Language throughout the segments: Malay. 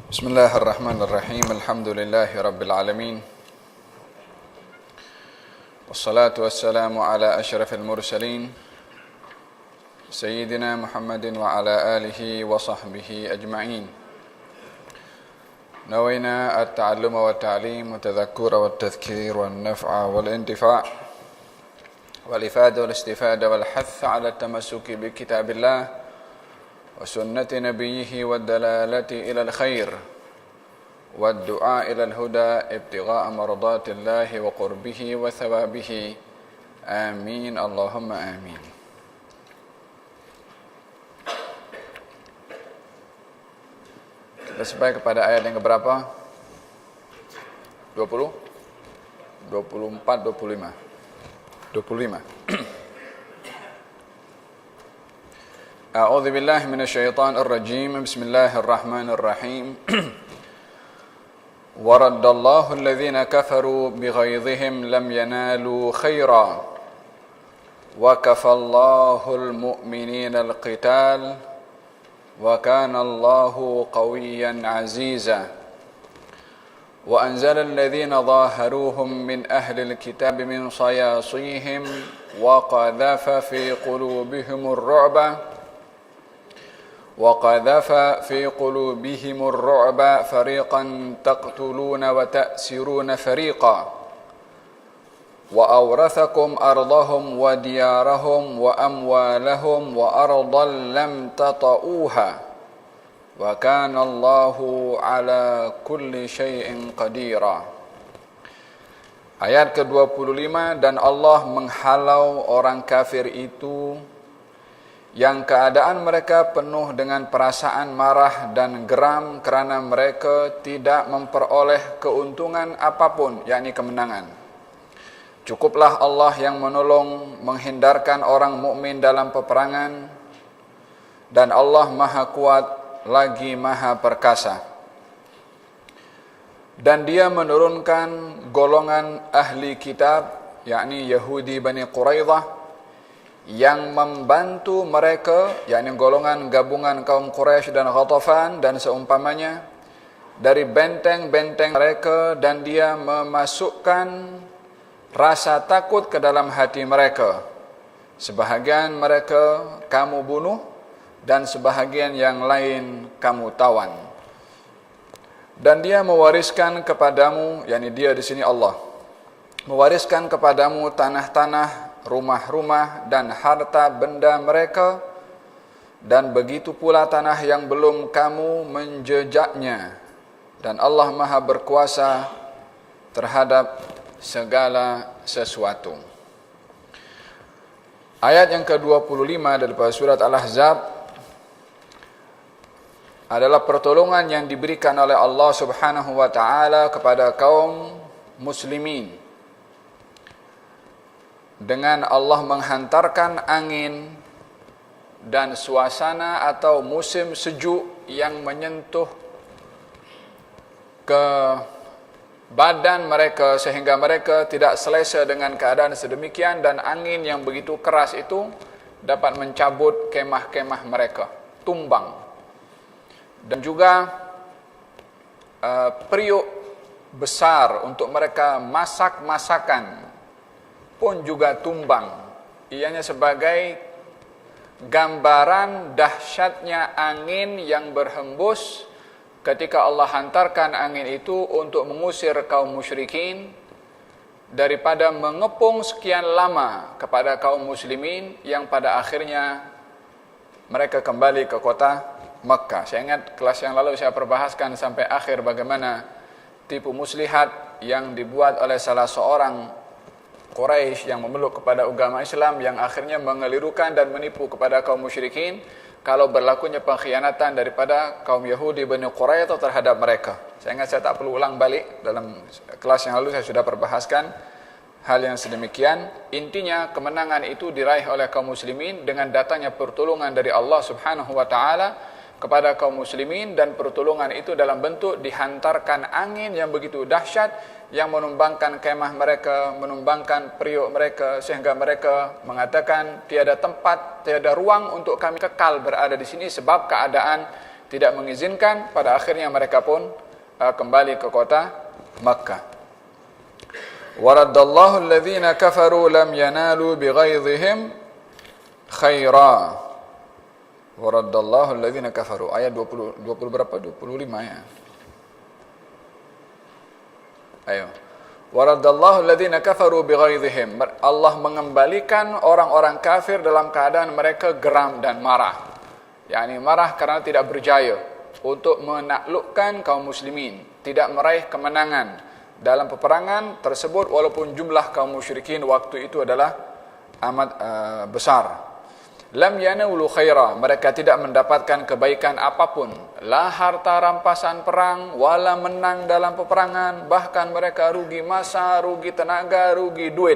Bismillahirrahmanirrahim. Alhamdulillahirabbil alamin. Wassalatu wassalamu ala asyrafil mursalin Sayyidina Muhammadin wa ala alihi wa sahbihi ajma'in. Nawayna at-ta'alluma wa ta'lim wa tadhakkura wa tadhkir wa naf'a wal intifa' wal ifada wal istifada wal hatha ala tamassuki bi kitabillah wa sunnati nabiyhi wa dalalati ila al-khair wa du'a ila al-huda ibtigha'a mardatillahi wa qurbihi wa thawabihi. Amin Allahumma amin. Kita sampai kepada ayat yang keberapa? 20? 24, 25. 25. A'udzu billahi minasyaitonir rajim. Bismillahirrahmanirrahim. Waraddallahu alladhina kafaru bighaidhihim lam yanalu khaira wa kafallahu almu'minina alqital wa kana Allahu qawiyyan 'aziza wa anzala alladhina dhaharuhum min ahli alkitab min sayasihim wa qadhafa fi qulubihim ar-ru'ba وَقَذَفَ فِي قُلُوبِهِمُ الرُّعْبَ فَرِيقًا تَقْتُلُونَ وَتَأْسِرُونَ فَرِيقًا وَأَوْرَثَكُمْ أَرْضَهُمْ وَدِيَارَهُمْ وَأَمْوَالَهُمْ وَأَرْضًا لَمْ تَطَئُوهَا وَكَانَ اللَّهُ عَلَى كُلِّ شَيْءٍ قَدِيرًا. Ayat ke-25, dan Allah menghalau orang kafir itu yang keadaan mereka penuh dengan perasaan marah dan geram kerana mereka tidak memperoleh keuntungan apapun, yakni kemenangan. Cukuplah Allah yang menolong menghindarkan orang mukmin dalam peperangan, dan Allah Maha Kuat lagi Maha Perkasa. Dan Dia menurunkan golongan ahli kitab, yakni Yahudi Bani Quraidah, yang membantu mereka, yakni golongan gabungan kaum Quraisy dan Ghatafan dan seumpamanya, dari benteng-benteng mereka, dan Dia memasukkan rasa takut ke dalam hati mereka. Sebahagian mereka kamu bunuh dan sebahagian yang lain kamu tawan. Dan Dia mewariskan kepadamu, yakni Dia di sini Allah, mewariskan kepadamu tanah-tanah, rumah-rumah dan harta benda mereka, dan begitu pula tanah yang belum kamu menjejaknya, dan Allah Maha berkuasa terhadap segala sesuatu. Ayat yang ke-25 daripada surat Al-Ahzab adalah pertolongan yang diberikan oleh Allah Subhanahu wa taala kepada kaum muslimin dengan Allah menghantarkan angin dan suasana atau musim sejuk yang menyentuh ke badan mereka sehingga mereka tidak selesa dengan keadaan sedemikian, dan angin yang begitu keras itu dapat mencabut kemah-kemah mereka, tumbang. Dan juga periuk besar untuk mereka masak masakan pun juga tumbang. Ianya sebagai gambaran dahsyatnya angin yang berhembus ketika Allah hantarkan angin itu untuk mengusir kaum musyrikin daripada mengepung sekian lama kepada kaum muslimin, yang pada akhirnya mereka kembali ke kota Makkah. Saya ingat kelas yang lalu saya perbahaskan sampai akhir bagaimana tipu muslihat yang dibuat oleh salah seorang Quraisy yang memeluk kepada agama Islam, yang akhirnya mengelirukan dan menipu kepada kaum musyrikin kalau berlakunya pengkhianatan daripada kaum Yahudi Bani Quraidah terhadap mereka. Saya ingat saya tak perlu ulang balik, dalam kelas yang lalu saya sudah perbahaskan hal yang sedemikian. Intinya kemenangan itu diraih oleh kaum muslimin dengan datangnya pertolongan dari Allah Subhanahu wa taala kepada kaum muslimin, dan pertolongan itu dalam bentuk dihantarkan angin yang begitu dahsyat yang menumbangkan kemah mereka, menumbangkan periuk mereka, sehingga mereka mengatakan tiada tempat, tiada ruang untuk kami kekal berada di sini sebab keadaan tidak mengizinkan. Pada akhirnya mereka pun kembali ke kota Makkah. Waraddallahu alladhina kafaru lam yanalu bighaidhihim khaira. Waraddallahu alladhina kafaru. Ayat 20 berapa? 25 ya. Ayo. Waraddallahu alladhina kafaru bighaidhihim. Allah mengembalikan orang-orang kafir dalam keadaan mereka geram dan marah. yakni marah karena tidak berjaya untuk menaklukkan kaum muslimin, tidak meraih kemenangan dalam peperangan tersebut walaupun jumlah kaum musyrikin waktu itu adalah amat besar. Lam yanulu khaira, mereka tidak mendapatkan kebaikan apapun, la harta rampasan perang, wala menang dalam peperangan, bahkan mereka rugi masa, rugi tenaga, rugi duit.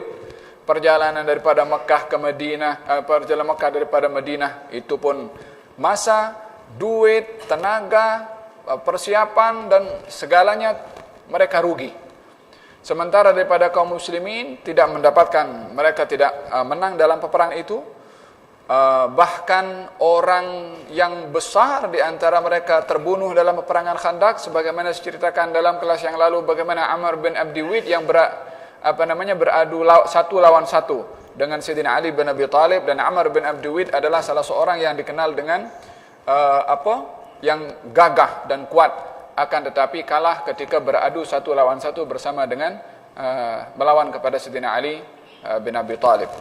Perjalanan daripada Mekah ke Madinah, perjalanan Mekah daripada Madinah itu pun masa, duit, tenaga, persiapan dan segalanya mereka rugi. Sementara daripada kaum muslimin tidak mendapatkan, mereka tidak menang dalam peperangan itu. Bahkan orang yang besar di antara mereka terbunuh dalam peperangan Khandaq, sebagaimana diceritakan dalam kelas yang lalu bagaimana Amr bin Abdi Wid yang beradu satu lawan satu dengan Sayyidina Ali bin Abi Thalib, dan Amr bin Abdi Wid adalah salah seorang yang dikenal dengan yang gagah dan kuat, akan tetapi kalah ketika beradu satu lawan satu bersama dengan melawan kepada Sayyidina Ali bin Abi Thalib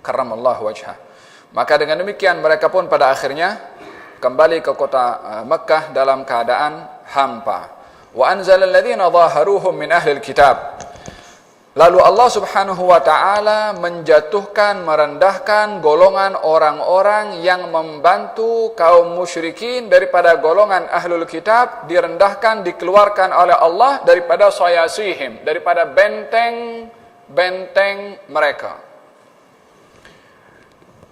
karramallahu wajhah. Maka dengan demikian mereka pun pada akhirnya kembali ke kota Mekah dalam keadaan hampa. Wa anzalal ladzina dhaharuhum min ahlil kitab. Lalu Allah Subhanahu wa taala menjatuhkan, merendahkan golongan orang-orang yang membantu kaum musyrikin daripada golongan ahlul kitab, direndahkan, dikeluarkan oleh Allah daripada sayasihim, daripada benteng-benteng mereka.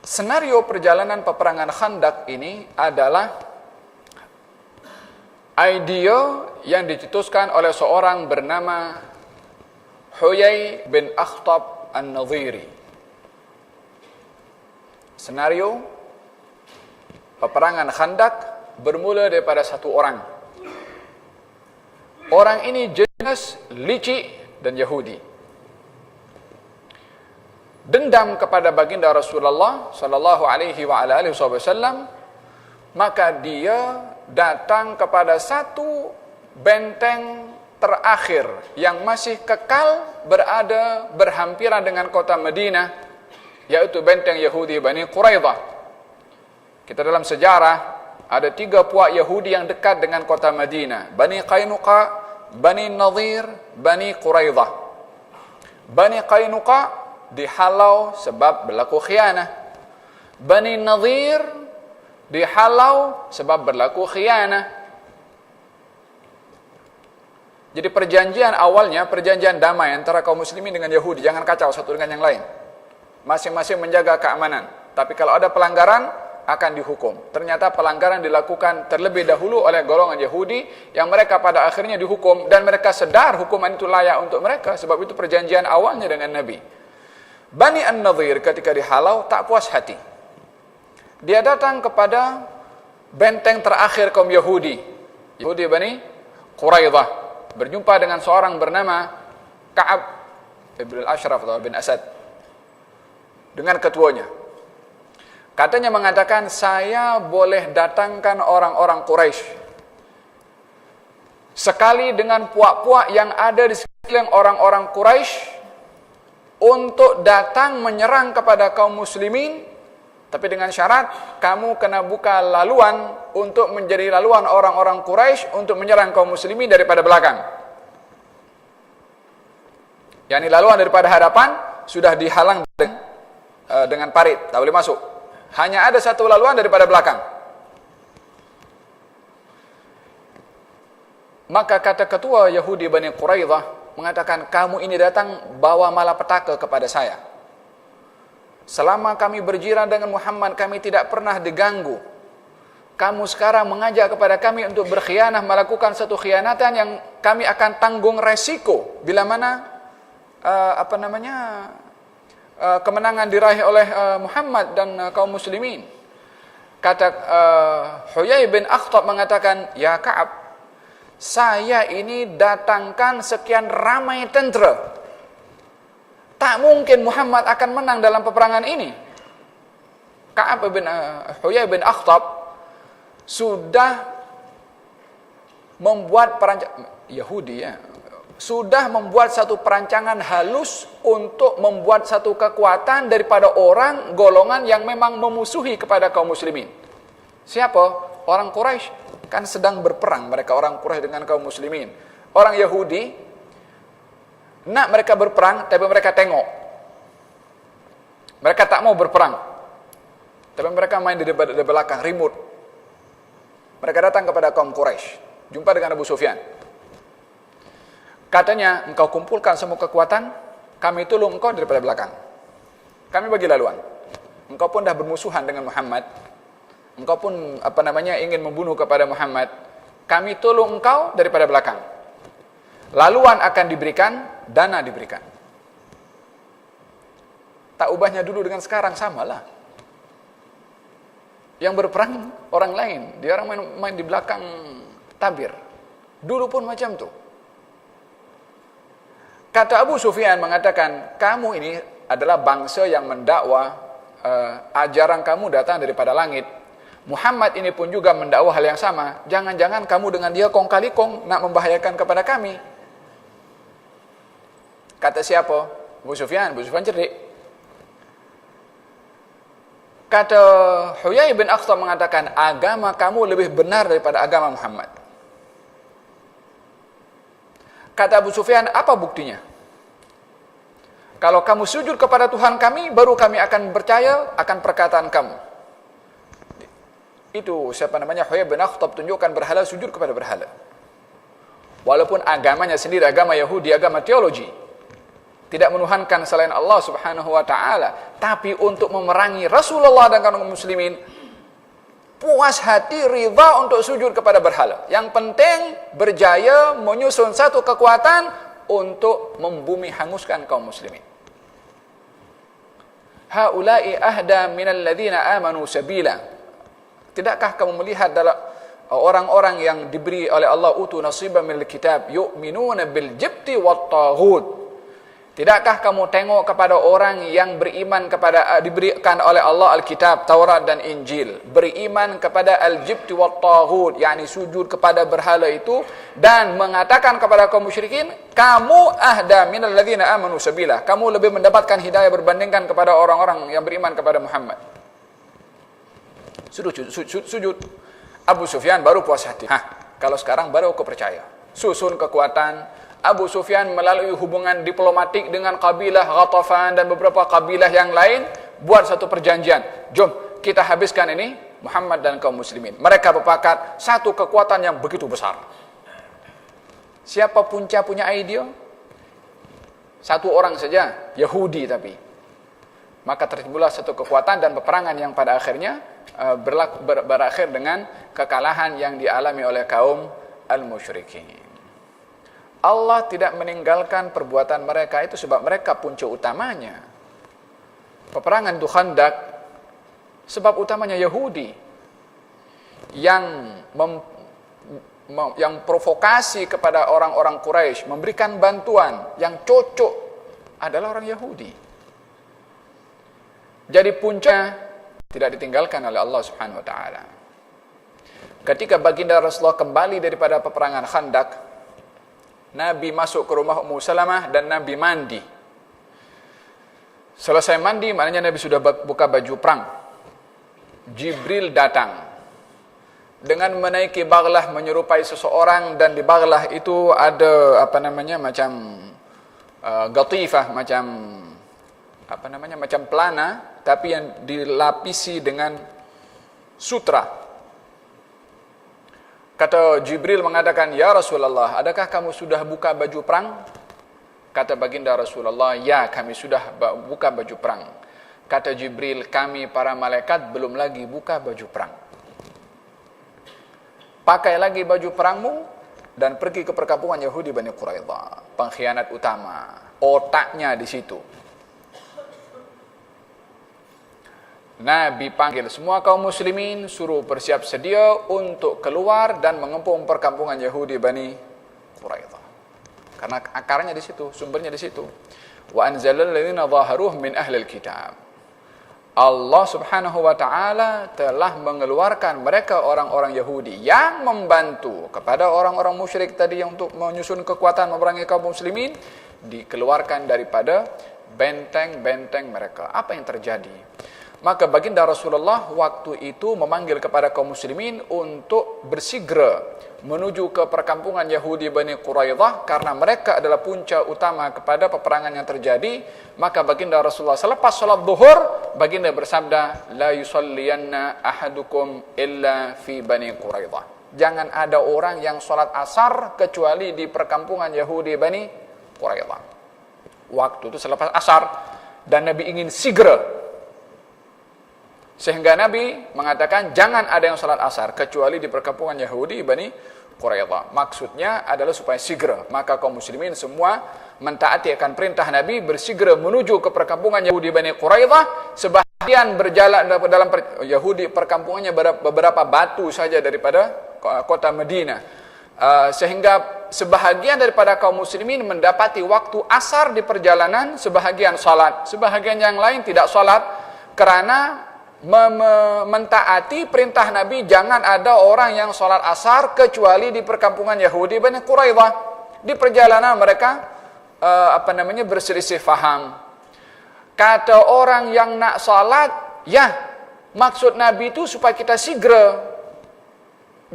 Senario perjalanan peperangan Khandaq ini adalah idea yang dicetuskan oleh seorang bernama Huyai bin Akhtab An-Nadhiri. Senario peperangan Khandaq bermula daripada satu orang. Orang ini jenis licik dan Yahudi. Dendam kepada baginda Rasulullah sallallahu alaihi wa ala alihi wasallam, maka dia datang kepada satu benteng terakhir yang masih kekal berada berhampiran dengan kota Madinah, yaitu benteng Yahudi Bani Quraidah. Kita dalam sejarah ada 3 puak Yahudi yang dekat dengan kota Madinah: Bani Qainuqa, Bani Nadhir, Bani Quraidah. Bani Qainuqa dihalau sebab berlaku khianah. Bani Nadhir dihalau sebab berlaku khianah. Jadi perjanjian awalnya perjanjian damai antara kaum muslimin dengan Yahudi, jangan kacau satu dengan yang lain. Masing-masing menjaga keamanan. Tapi kalau ada pelanggaran akan dihukum. Ternyata pelanggaran dilakukan terlebih dahulu oleh golongan Yahudi yang mereka pada akhirnya dihukum, dan mereka sedar hukuman itu layak untuk mereka, sebab itu perjanjian awalnya dengan Nabi. Bani An-Nadhir ketika dihalau tak puas hati. Dia datang kepada benteng terakhir kaum Yahudi, Yahudi Bani Quraidah, berjumpa dengan seorang bernama Ka'ab ibn al-Ashraf bin Asad, dengan ketuanya. Katanya mengatakan, saya boleh datangkan orang-orang Quraisy sekali dengan puak-puak yang ada di sekeliling orang-orang Quraisy untuk datang menyerang kepada kaum muslimin, tapi dengan syarat kamu kena buka laluan untuk menjadi laluan orang-orang Quraisy untuk menyerang kaum muslimin daripada belakang. Yani laluan daripada hadapan sudah dihalang dengan parit, tak boleh masuk. Hanya ada satu laluan daripada belakang. Maka kata ketua Yahudi Bani Quraidah mengatakan, kamu ini datang bawa malapetaka kepada saya. Selama kami berjiran dengan Muhammad, kami tidak pernah diganggu. Kamu sekarang mengajak kepada kami untuk berkhianah, melakukan satu khianatan yang kami akan tanggung resiko bila mana kemenangan diraih oleh Muhammad dan kaum muslimin. Kata Huyai bin Akhtab mengatakan, ya Ka'ab, saya ini datangkan sekian ramai tentera. Tak mungkin Muhammad akan menang dalam peperangan ini. Huyai bin Akhtab sudah membuat sudah membuat satu perancangan halus untuk membuat satu kekuatan daripada orang golongan yang memang memusuhi kepada kaum muslimin. Siapa? Orang Quraisy. Kan sedang berperang mereka, orang Quraisy dengan kaum muslimin. Orang Yahudi nak mereka berperang, tapi mereka tengok. Mereka tak mau berperang, tapi mereka main di belakang, remote. Mereka datang kepada kaum Quraisy, jumpa dengan Abu Sufyan. Katanya, engkau kumpulkan semua kekuatan, kami tolong engkau daripada belakang. Kami bagi laluan. Engkau pun dah bermusuhan dengan Muhammad. Engkau pun ingin membunuh kepada Muhammad. Kami tolong engkau daripada belakang. Laluan akan diberikan, dana diberikan. Tak ubahnya dulu dengan sekarang, samalah. Yang berperang orang lain, dia orang main di belakang tabir. Dulu pun macam tu. Kata Abu Sufyan mengatakan, kamu ini adalah bangsa yang mendakwa, ajaran kamu datang daripada langit. Muhammad ini pun juga mendakwa hal yang sama. Jangan-jangan kamu dengan dia kong kali kong nak membahayakan kepada kami. Kata siapa? Abu Sufyan cerdik. Kata Huyai bin Akhtab mengatakan, agama kamu lebih benar daripada agama Muhammad. Kata Abu Sufyan, apa buktinya? Kalau kamu sujud kepada Tuhan kami, baru kami akan percaya akan perkataan kamu. Itu Huyai bin Akhtab tunjukkan berhala sujud kepada berhala. Walaupun agamanya sendiri agama Yahudi, agama teologi, tidak menuhankan selain Allah subhanahu wa ta'ala, tapi untuk memerangi Rasulullah dan kaum muslimin, puas hati, ridha untuk sujud kepada berhala. Yang penting berjaya menyusun satu kekuatan untuk membumi hanguskan kaum muslimin. Haula'i ahda minal ladzina amanu sabila. Tidakkah kamu melihat dalam orang-orang yang diberi oleh Allah utu nasiban minal kitab yu'minuna bil jibti wat taghut. Tidakkah kamu tengok kepada orang yang beriman kepada diberikan oleh Allah Alkitab, Taurat dan Injil, beriman kepada al-jibti wat taghut, yakni sujud kepada berhala itu, dan mengatakan kepada kaum musyrikin, kamu ahda minal ladzina amanu sabila, kamu lebih mendapatkan hidayah berbandingkan kepada orang-orang yang beriman kepada Muhammad. Sujud. Abu Sufyan baru puas hati. Kalau sekarang baru aku percaya. Susun kekuatan. Abu Sufyan melalui hubungan diplomatik dengan kabilah Ghatafan dan beberapa kabilah yang lain, buat satu perjanjian. Jom kita habiskan ini Muhammad dan kaum muslimin. Mereka berpakat satu kekuatan yang begitu besar. Siapa punya idea? Satu orang saja, Yahudi tapi. Maka terciptalah satu kekuatan dan peperangan yang pada akhirnya berakhir dengan kekalahan yang dialami oleh kaum al-musyrikin. Allah tidak meninggalkan perbuatan mereka itu sebab mereka punca utamanya. Peperangan Khandaq sebab utamanya Yahudi yang provokasi kepada orang-orang Quraisy, memberikan bantuan yang cocok adalah orang Yahudi. Jadi puncaknya tidak ditinggalkan oleh Allah Subhanahu wa taala. Ketika baginda Rasulullah kembali daripada peperangan Khandaq, Nabi masuk ke rumah Ummu Salamah dan Nabi mandi. Selesai mandi, maknanya Nabi sudah buka baju perang. Jibril datang dengan menaiki baghlah menyerupai seseorang, dan di baghlah itu ada macam gatifah, macam pelana tapi yang dilapisi dengan sutra. Kata Jibril mengatakan, ya Rasulullah, adakah kamu sudah buka baju perang? Kata baginda Rasulullah, ya kami sudah buka baju perang. Kata Jibril, kami para malaikat belum lagi buka baju perang. pakai lagi baju perangmu, dan pergi ke perkampungan Yahudi Bani Quraidah. Pengkhianat utama, otaknya di situ. Nabi panggil semua kaum muslimin, suruh bersiap sedia untuk keluar dan mengepung perkampungan Yahudi Bani Quraidah. Karena akarnya di situ, sumbernya di situ. Wa anzalal ladzina zaharuhum min ahlil kitab. Allah Subhanahu wa taala telah mengeluarkan mereka orang-orang Yahudi yang membantu kepada orang-orang musyrik tadi yang untuk menyusun kekuatan memerangi kaum muslimin, dikeluarkan daripada benteng-benteng mereka. Apa yang terjadi? Maka baginda Rasulullah waktu itu memanggil kepada kaum muslimin untuk bersegera menuju ke perkampungan Yahudi Bani Quraidah karena mereka adalah punca utama kepada peperangan yang terjadi. Maka baginda Rasulullah selepas salat zuhur, baginda bersabda, la yusalliyanna ahadukum illa fi Bani Quraidah. Jangan ada orang yang salat asar kecuali di perkampungan Yahudi Bani Quraidah. Waktu itu selepas asar dan Nabi ingin segera. Sehingga Nabi mengatakan jangan ada yang salat asar kecuali di perkampungan Yahudi Bani Quraidah. Maksudnya adalah supaya segera. Maka kaum muslimin semua mentaati akan perintah Nabi, bersegera menuju ke perkampungan Yahudi Bani Quraidah. Sebahagian berjalan dalam Yahudi perkampungannya beberapa batu saja daripada kota Madinah. Sehingga sebahagian daripada kaum muslimin mendapati waktu asar di perjalanan, sebahagian salat, sebahagian yang lain tidak salat karena mentaati perintah Nabi jangan ada orang yang sholat asar kecuali di perkampungan Yahudi Bani Quraidah. Di perjalanan mereka berselisih faham. Kata orang yang nak sholat, ya maksud Nabi itu supaya kita segera.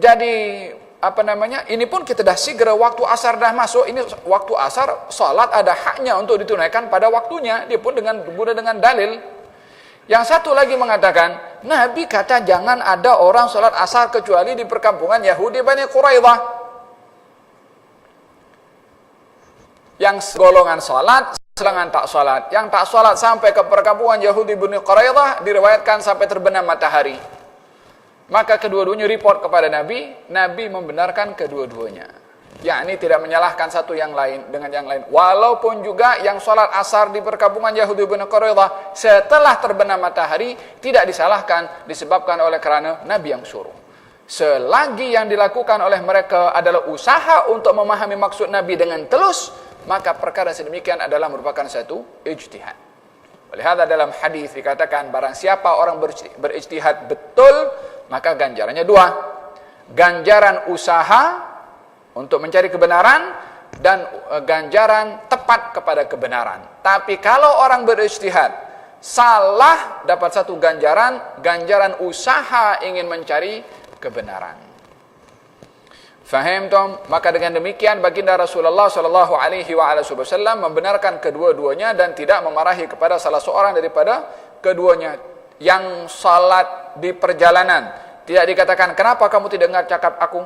Jadi ini pun kita dah segera, waktu asar dah masuk. Ini waktu asar, sholat ada haknya untuk ditunaikan pada waktunya. Dia pun dengan dalil. Yang satu lagi mengatakan, Nabi kata jangan ada orang sholat asar kecuali di perkampungan Yahudi Bani Quraidah. Yang golongan sholat, sedangkan tak sholat. Yang tak sholat sampai ke perkampungan Yahudi Bani Quraidah, diriwayatkan sampai terbenam matahari. Maka kedua-duanya report kepada Nabi, Nabi membenarkan kedua-duanya. Yakni tidak menyalahkan satu yang lain dengan yang lain. Walaupun juga yang sholat asar di perkampungan Yahudi Bani Quraidah setelah terbenam matahari tidak disalahkan disebabkan oleh kerana Nabi yang suruh. Selagi yang dilakukan oleh mereka adalah usaha untuk memahami maksud Nabi dengan telus, maka perkara sedemikian adalah merupakan satu ijtihad. Oleh hal dalam hadis dikatakan barang siapa orang berijtihad betul, maka ganjarannya dua. Ganjaran usaha untuk mencari kebenaran dan ganjaran tepat kepada kebenaran. Tapi kalau orang berijtihad salah, dapat satu ganjaran usaha ingin mencari kebenaran. Faham tom? Maka dengan demikian baginda Rasulullah sallallahu alaihi wasallam membenarkan kedua-duanya dan tidak memarahi kepada salah seorang daripada keduanya. Yang salat di perjalanan tidak dikatakan kenapa kamu tidak dengar cakap aku.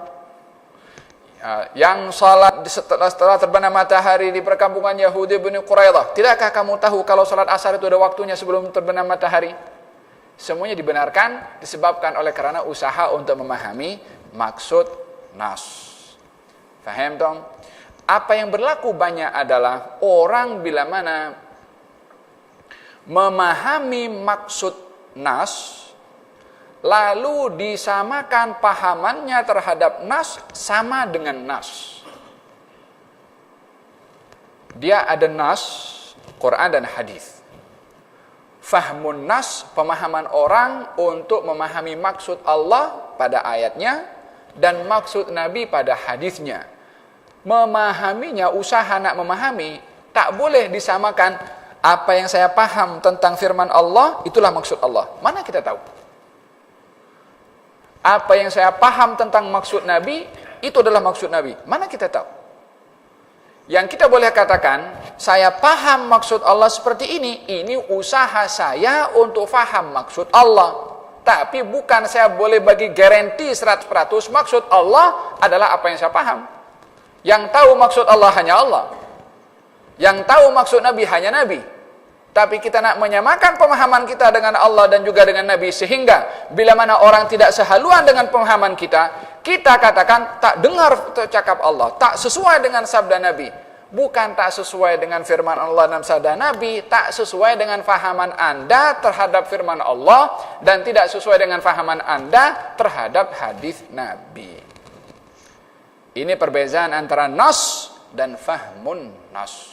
Yang salat setelah terbenam matahari di perkampungan Yahudi Bani Quraidah, tidakkah kamu tahu kalau salat asar itu ada waktunya sebelum terbenam matahari? Semuanya dibenarkan disebabkan oleh kerana usaha untuk memahami maksud nas. Faham dong? Apa yang berlaku banyak adalah orang bila mana memahami maksud nas lalu disamakan pahamannya terhadap nas sama dengan nas. Dia ada nas, Quran dan hadis. Fahmun nas, pemahaman orang untuk memahami maksud Allah pada ayatnya dan maksud Nabi pada hadisnya. Memahaminya, usaha nak memahami, tak boleh disamakan apa yang saya paham tentang firman Allah, itulah maksud Allah. Mana kita tahu? Apa yang saya paham tentang maksud Nabi, itu adalah maksud Nabi. Mana kita tahu? Yang kita boleh katakan, saya paham maksud Allah seperti ini usaha saya untuk faham maksud Allah. Tapi bukan saya boleh bagi garanti 100% maksud Allah adalah apa yang saya paham. Yang tahu maksud Allah hanya Allah. Yang tahu maksud Nabi hanya Nabi. Tapi kita nak menyamakan pemahaman kita dengan Allah dan juga dengan Nabi, sehingga bila mana orang tidak sehaluan dengan pemahaman kita, kita katakan tak dengar cakap Allah, tak sesuai dengan sabda Nabi. Bukan tak sesuai dengan firman Allah dan sabda Nabi, tak sesuai dengan fahaman Anda terhadap firman Allah dan tidak sesuai dengan fahaman Anda terhadap hadis Nabi. Ini perbezaan antara nas dan fahmun nas.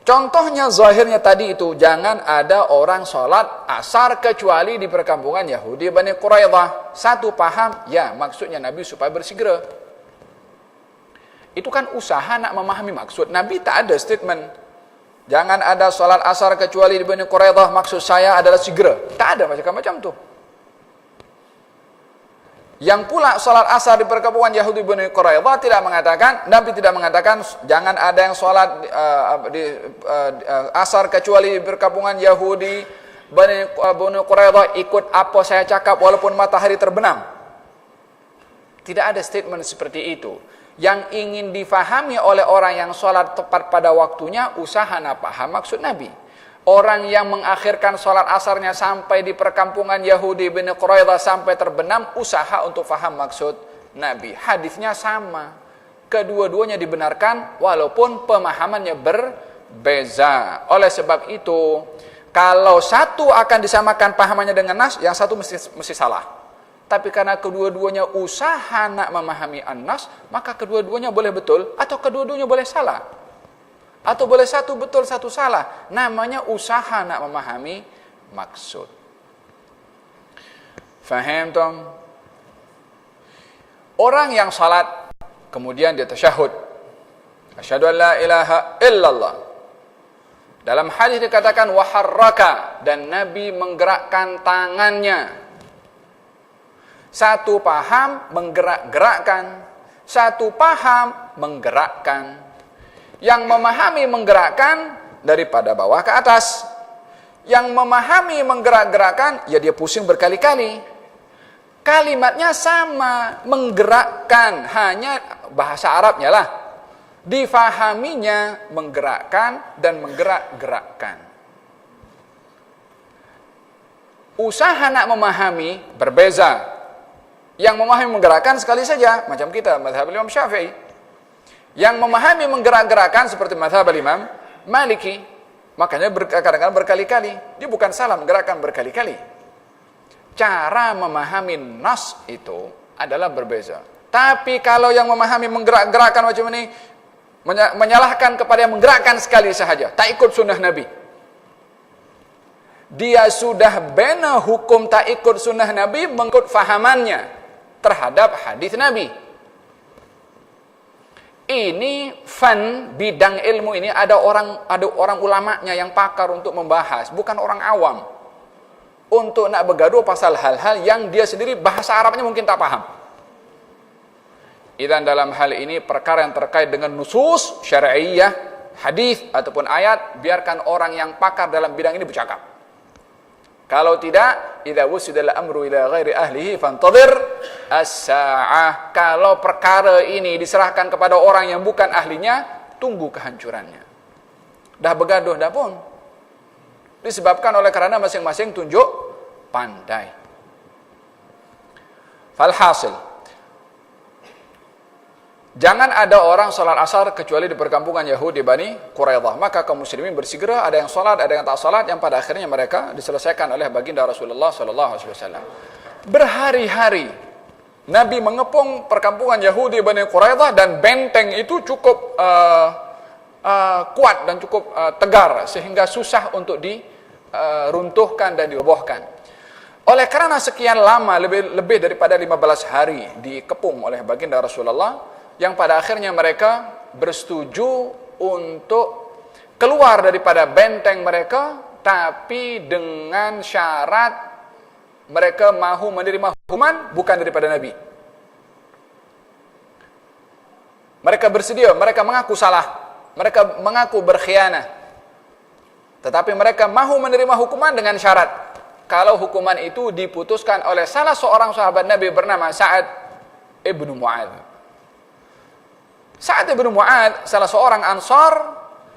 Contohnya zahirnya tadi itu, jangan ada orang sholat asar kecuali di perkampungan Yahudi Bani Quraidah. Satu paham, ya maksudnya Nabi supaya bersegera. Itu kan usaha nak memahami maksud. Nabi tak ada statement, jangan ada sholat asar kecuali di Bani Quraidah, maksud saya adalah segera. Tak ada macam-macam tuh. Yang pula sholat asar di perkampungan Yahudi Bani Quraidah tidak mengatakan, Nabi tidak mengatakan jangan ada yang sholat asar kecuali di perkampungan Yahudi Bani Quraidah, ikut apa saya cakap walaupun matahari terbenam. Tidak ada statement seperti itu. Yang ingin difahami oleh orang yang sholat tepat pada waktunya, usaha nak paham maksud Nabi. Orang yang mengakhirkan sholat asarnya sampai di perkampungan Yahudi Bani Quraidah sampai terbenam, usaha untuk faham maksud Nabi. Hadisnya sama. Kedua-duanya dibenarkan walaupun pemahamannya berbeza. Oleh sebab itu, kalau satu akan disamakan pahamannya dengan nas, yang satu mesti salah. Tapi karena kedua-duanya usaha nak memahami an-nas, maka kedua-duanya boleh betul atau kedua-duanya boleh salah. Atau boleh satu betul, satu salah. Namanya usaha nak memahami maksud. Faham tom? Orang yang salat, kemudian dia tasyahud. Asyhadu an la ilaha illallah. Dalam hadis dikatakan waharraka, dan Nabi menggerakkan tangannya. Satu paham menggerak-gerakkan, satu paham menggerakkan. Yang memahami menggerakkan daripada bawah ke atas. Yang memahami menggerak-gerakkan, ya dia pusing berkali-kali. Kalimatnya sama, menggerakkan, hanya bahasa Arabnya lah. Difahaminya menggerakkan dan menggerak-gerakkan. Usaha nak memahami berbeza. Yang memahami menggerakkan sekali saja, macam kita, mazhab Imam Syafi'i. Yang memahami menggerak-gerakkan seperti mazhab Imam Maliki. Makanya kadang-kadang berkali-kali. Dia bukan salah menggerakkan berkali-kali. Cara memahami nas itu adalah berbeza. Tapi kalau yang memahami menggerak-gerakkan macam ini, menyalahkan kepada yang menggerakkan sekali sahaja, tak ikut sunnah Nabi. Dia sudah bina hukum tak ikut sunnah Nabi mengikut fahamannya terhadap hadis Nabi. Ini bidang ilmu ini ada orang ulamanya yang pakar untuk membahas, bukan orang awam. Untuk nak bergaduh pasal hal-hal yang dia sendiri bahasa Arabnya mungkin tak paham. Dan dalam hal ini perkara yang terkait dengan nusus syar'iyyah, hadis ataupun ayat, biarkan orang yang pakar dalam bidang ini bercakap. Kalau tidak, idza wusidal amru ila ghairi ahlihi fantadhir as-sa'ah. Kalau perkara ini diserahkan kepada orang yang bukan ahlinya, tunggu kehancurannya. Dah bergaduh dah pun. Disebabkan oleh karena masing-masing tunjuk pandai. Falhasil, jangan ada orang sholat asar kecuali di perkampungan Yahudi Bani Quraidah. Maka kaum muslimin bersegera, ada yang sholat, ada yang tak sholat, yang pada akhirnya mereka diselesaikan oleh baginda Rasulullah SAW. Berhari-hari Nabi mengepung perkampungan Yahudi Bani Quraidah, dan benteng itu cukup kuat dan cukup tegar sehingga susah untuk diruntuhkan dan dirobohkan. Oleh karena sekian lama, lebih daripada 15 hari dikepung oleh baginda Rasulullah, yang pada akhirnya mereka bersetuju untuk keluar daripada benteng mereka, tapi dengan syarat mereka mahu menerima hukuman bukan daripada Nabi. Mereka bersedia, mereka mengaku salah, mereka mengaku berkhianat, tetapi mereka mahu menerima hukuman dengan syarat, kalau hukuman itu diputuskan oleh salah seorang sahabat Nabi bernama Sa'ad ibnu Mu'adz. Sa'ad ibnu Mu'adz salah seorang Ansar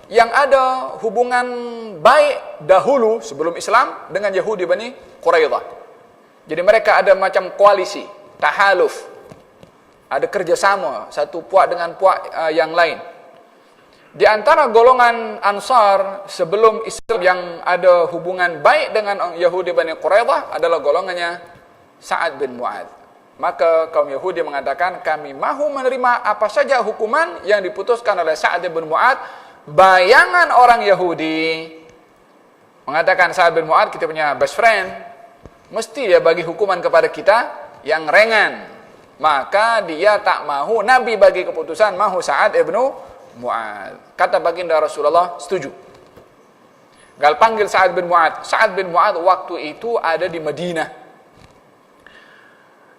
yang ada hubungan baik dahulu sebelum Islam dengan Yahudi Bani Quraidah. Jadi mereka ada macam koalisi. tahaluf. Ada kerjasama satu puak dengan puak yang lain. Di antara golongan Ansar sebelum Islam yang ada hubungan baik dengan Yahudi Bani Quraidah adalah golongannya Sa'ad bin Mu'adz. Maka kaum Yahudi mengatakan, kami mahu menerima apa saja hukuman yang diputuskan oleh Sa'ad bin Mu'adz. Bayangan orang Yahudi mengatakan, Sa'ad bin Mu'adz kita punya best friend, mesti dia bagi hukuman kepada kita yang ringan. Maka dia tak mahu, Nabi bagi keputusan mahu Sa'ad bin Mu'adz. Kata baginda Rasulullah, setuju. Gal panggil Sa'ad bin Mu'adz. Sa'ad bin Mu'adz waktu itu ada di Madinah.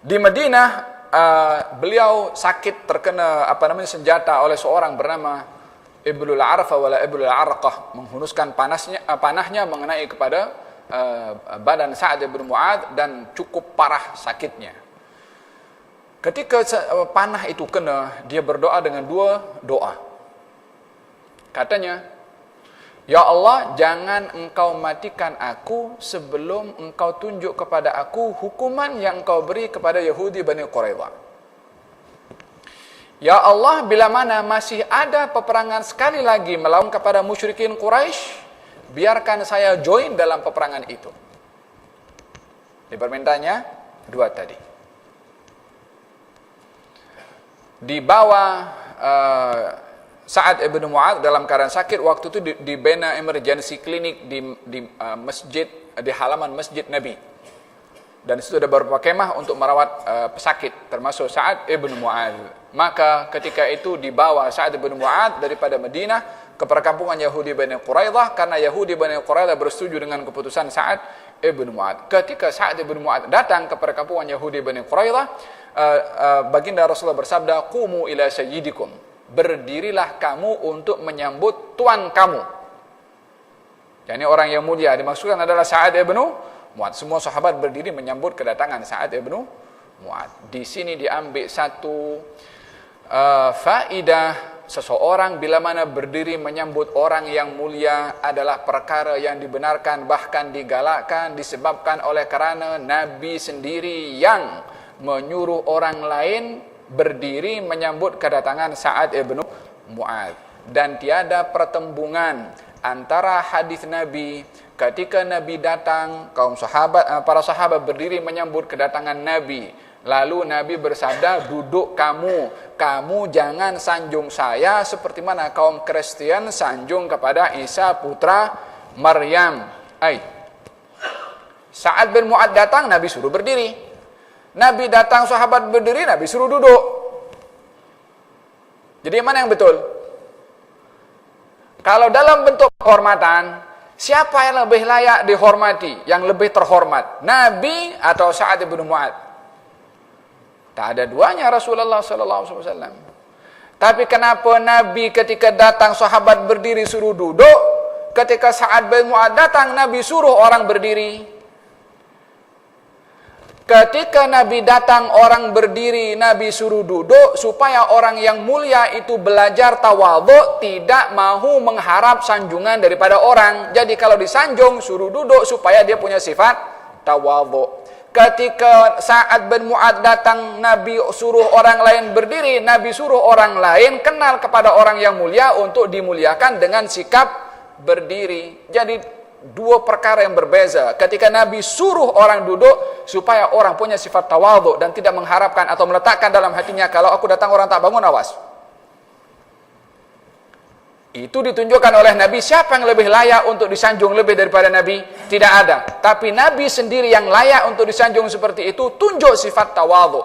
Di Madinah beliau sakit terkena senjata oleh seorang bernama Ibnul Arfa wala Ibnul Arqah, menghunuskan panahnya mengenai kepada badan Sa'ad bin Mu'adz dan cukup parah sakitnya. Ketika panah itu kena, dia berdoa dengan dua doa. Katanya, ya Allah, jangan engkau matikan aku sebelum engkau tunjuk kepada aku hukuman yang engkau beri kepada Yahudi Bani Quraidah. Ya Allah, bila mana masih ada peperangan sekali lagi melawan kepada musyrikin Quraisy, biarkan saya join dalam peperangan itu. Di permintaannya dua tadi. Di bawah Sa'ad bin Mu'adz dalam keadaan sakit waktu itu dibina emergency clinic di masjid, di halaman masjid Nabi. Dan itu ada beberapa kemah untuk merawat pesakit, termasuk Sa'ad bin Mu'adz. Maka ketika itu dibawa Sa'ad bin Mu'adz daripada Madinah ke perkampungan Yahudi Bani Quraidah, karena Yahudi Bani Quraidah bersetuju dengan keputusan Sa'ad bin Mu'adz. Ketika Sa'ad bin Mu'adz datang ke perkampungan Yahudi Bani Quraidah, baginda Rasulullah bersabda, "Qumu ila sayyidikum." Berdirilah kamu untuk menyambut tuan kamu. Yani orang yang mulia dimaksudkan adalah Sa'ad bin Mu'adz. Semua sahabat berdiri menyambut kedatangan Sa'ad bin Mu'adz. Di sini diambil satu faedah, seseorang bila mana berdiri menyambut orang yang mulia adalah perkara yang dibenarkan, bahkan digalakkan, disebabkan oleh kerana Nabi sendiri yang menyuruh orang lain berdiri menyambut kedatangan Sa'ad bin Mu'adz. Dan tiada pertembungan antara hadis Nabi ketika Nabi datang, para sahabat berdiri menyambut kedatangan Nabi. Lalu Nabi bersabda, duduk kamu jangan sanjung saya seperti mana kaum Kristen sanjung kepada Isa putra Maryam. Sa'ad bin Mu'adz datang, Nabi suruh berdiri. Nabi datang, sahabat berdiri, Nabi suruh duduk. Jadi mana yang betul? Kalau dalam bentuk penghormatan, siapa yang lebih layak dihormati, yang lebih terhormat? Nabi atau Sa'ad bin Mu'adz? Tak ada duanya Rasulullah SAW. Tapi kenapa Nabi ketika datang sahabat berdiri suruh duduk, ketika Sa'ad bin Mu'adz datang Nabi suruh orang berdiri? Ketika Nabi datang orang berdiri, Nabi suruh duduk supaya orang yang mulia itu belajar tawadhu, tidak mahu mengharap sanjungan daripada orang. Jadi kalau disanjung suruh duduk supaya dia punya sifat tawadhu. Ketika Sa'ad bin Mu'adz datang, Nabi suruh orang lain berdiri, Nabi suruh orang lain kenal kepada orang yang mulia untuk dimuliakan dengan sikap berdiri. Jadi dua perkara yang berbeza. Ketika Nabi suruh orang duduk supaya orang punya sifat tawadhu dan tidak mengharapkan atau meletakkan dalam hatinya, kalau aku datang orang tak bangun, awas. Itu ditunjukkan oleh Nabi. Siapa yang lebih layak untuk disanjung lebih daripada Nabi? Tidak ada. Tapi Nabi sendiri yang layak untuk disanjung seperti itu, tunjuk sifat tawadhu.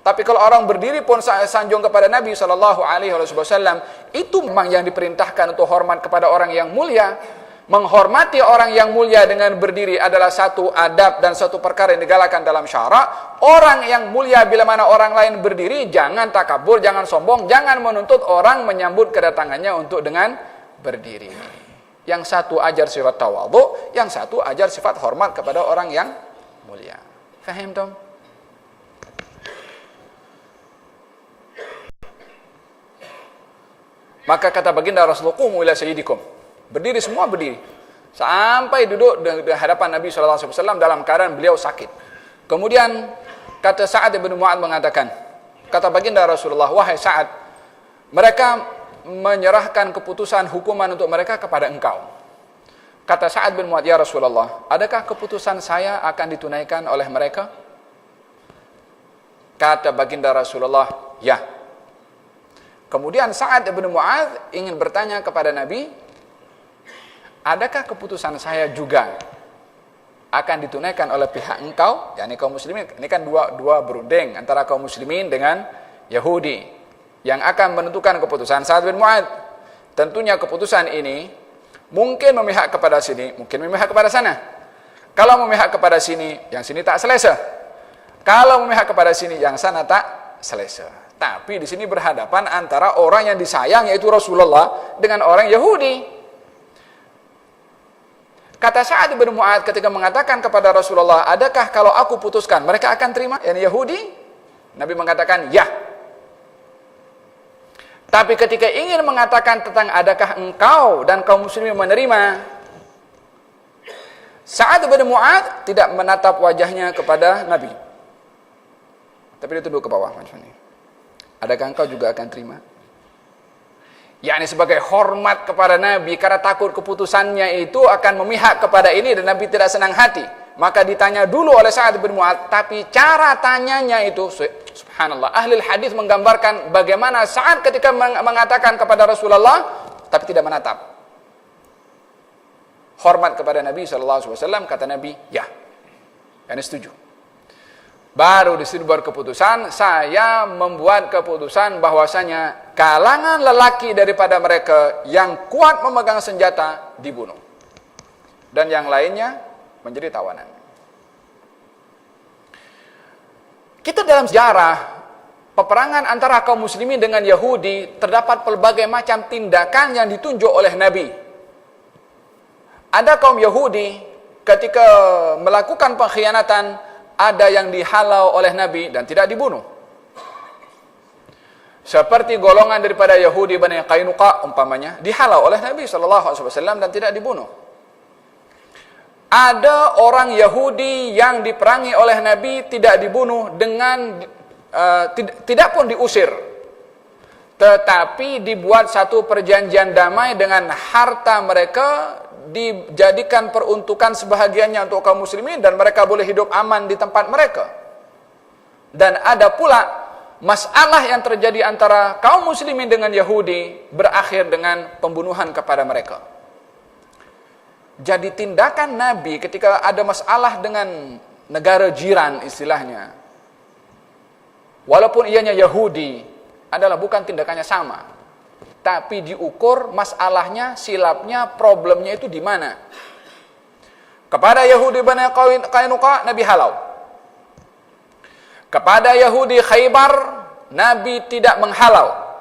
Tapi kalau orang berdiri pun sanjung kepada Nabi SAW, itu memang yang diperintahkan untuk hormat kepada orang yang mulia. Menghormati orang yang mulia dengan berdiri adalah satu adab dan satu perkara yang digalakkan dalam syarak. Orang yang mulia bila mana orang lain berdiri, jangan takabur, jangan sombong, jangan menuntut orang menyambut kedatangannya untuk dengan berdiri. Yang satu ajar sifat tawadhu, yang satu ajar sifat hormat kepada orang yang mulia. Faham dong? Maka kata baginda Rasulullah, "Qumu ila sayyidikum." Berdiri, semua berdiri. Sampai duduk di hadapan Nabi SAW dalam keadaan beliau sakit. Kemudian Kata Sa'ad bin Mu'adz mengatakan, kata baginda Rasulullah, wahai Sa'ad, mereka menyerahkan keputusan hukuman untuk mereka kepada engkau. Kata Sa'ad bin Mu'adz, ya Rasulullah, adakah keputusan saya akan ditunaikan oleh mereka? Kata baginda Rasulullah, ya. Kemudian Sa'ad bin Mu'adz ingin bertanya kepada Nabi, adakah keputusan saya juga akan ditunaikan oleh pihak engkau, yakni kaum muslimin? Ini kan dua berunding antara kaum muslimin dengan Yahudi yang akan menentukan keputusan. Sa'ad bin Mu'adz, tentunya keputusan ini mungkin memihak kepada sini, mungkin memihak kepada sana. Kalau memihak kepada sini, yang sini tak selesa. Kalau memihak kepada sini, yang sana tak selesa. Tapi di sini berhadapan antara orang yang disayang yaitu Rasulullah dengan orang Yahudi. Kata Sa'ad bin Mu'adz ketika mengatakan kepada Rasulullah, adakah kalau aku putuskan mereka akan terima, yakni Yahudi? Nabi mengatakan, ya. Tapi ketika ingin mengatakan tentang adakah engkau dan kaum muslimin menerima, Sa'ad bin Mu'adz tidak menatap wajahnya kepada Nabi, tapi dia tunduk ke bawah macam ini. Adakah engkau juga akan terima? Yakni sebagai hormat kepada Nabi, karena takut keputusannya itu akan memihak kepada ini dan Nabi tidak senang hati. Maka ditanya dulu oleh Sa'ad bin Mu'adz, tapi cara tanyanya itu, subhanallah, ahli hadis menggambarkan bagaimana Sa'ad ketika mengatakan kepada Rasulullah, tapi tidak menatap. Hormat kepada Nabi SAW, kata Nabi, ya. Yani setuju. Baru di situ buat keputusan, saya membuat keputusan bahwasanya kalangan lelaki daripada mereka yang kuat memegang senjata dibunuh. Dan yang lainnya menjadi tawanan. Kita dalam sejarah peperangan antara kaum muslimin dengan Yahudi terdapat pelbagai macam tindakan yang ditunjuk oleh Nabi. Ada kaum Yahudi ketika melakukan pengkhianatan, ada yang dihalau oleh Nabi dan tidak dibunuh. Seperti golongan daripada Yahudi Bani Qainuqa umpamanya, dihalau oleh Nabi SAW dan tidak dibunuh. Ada orang Yahudi yang diperangi oleh Nabi tidak dibunuh dengan tidak pun diusir, tetapi dibuat satu perjanjian damai dengan harta mereka dijadikan peruntukan sebahagiannya untuk kaum muslimin dan mereka boleh hidup aman di tempat mereka. Dan ada pula masalah yang terjadi antara kaum muslimin dengan Yahudi berakhir dengan pembunuhan kepada mereka. Jadi tindakan Nabi ketika ada masalah dengan negara jiran istilahnya, walaupun ianya Yahudi, adalah bukan tindakannya sama, tapi diukur masalahnya, silapnya, problemnya itu di mana. Kepada Yahudi Bani Qainuqa, Nabi halau. Kepada Yahudi Khaybar, Nabi tidak menghalau.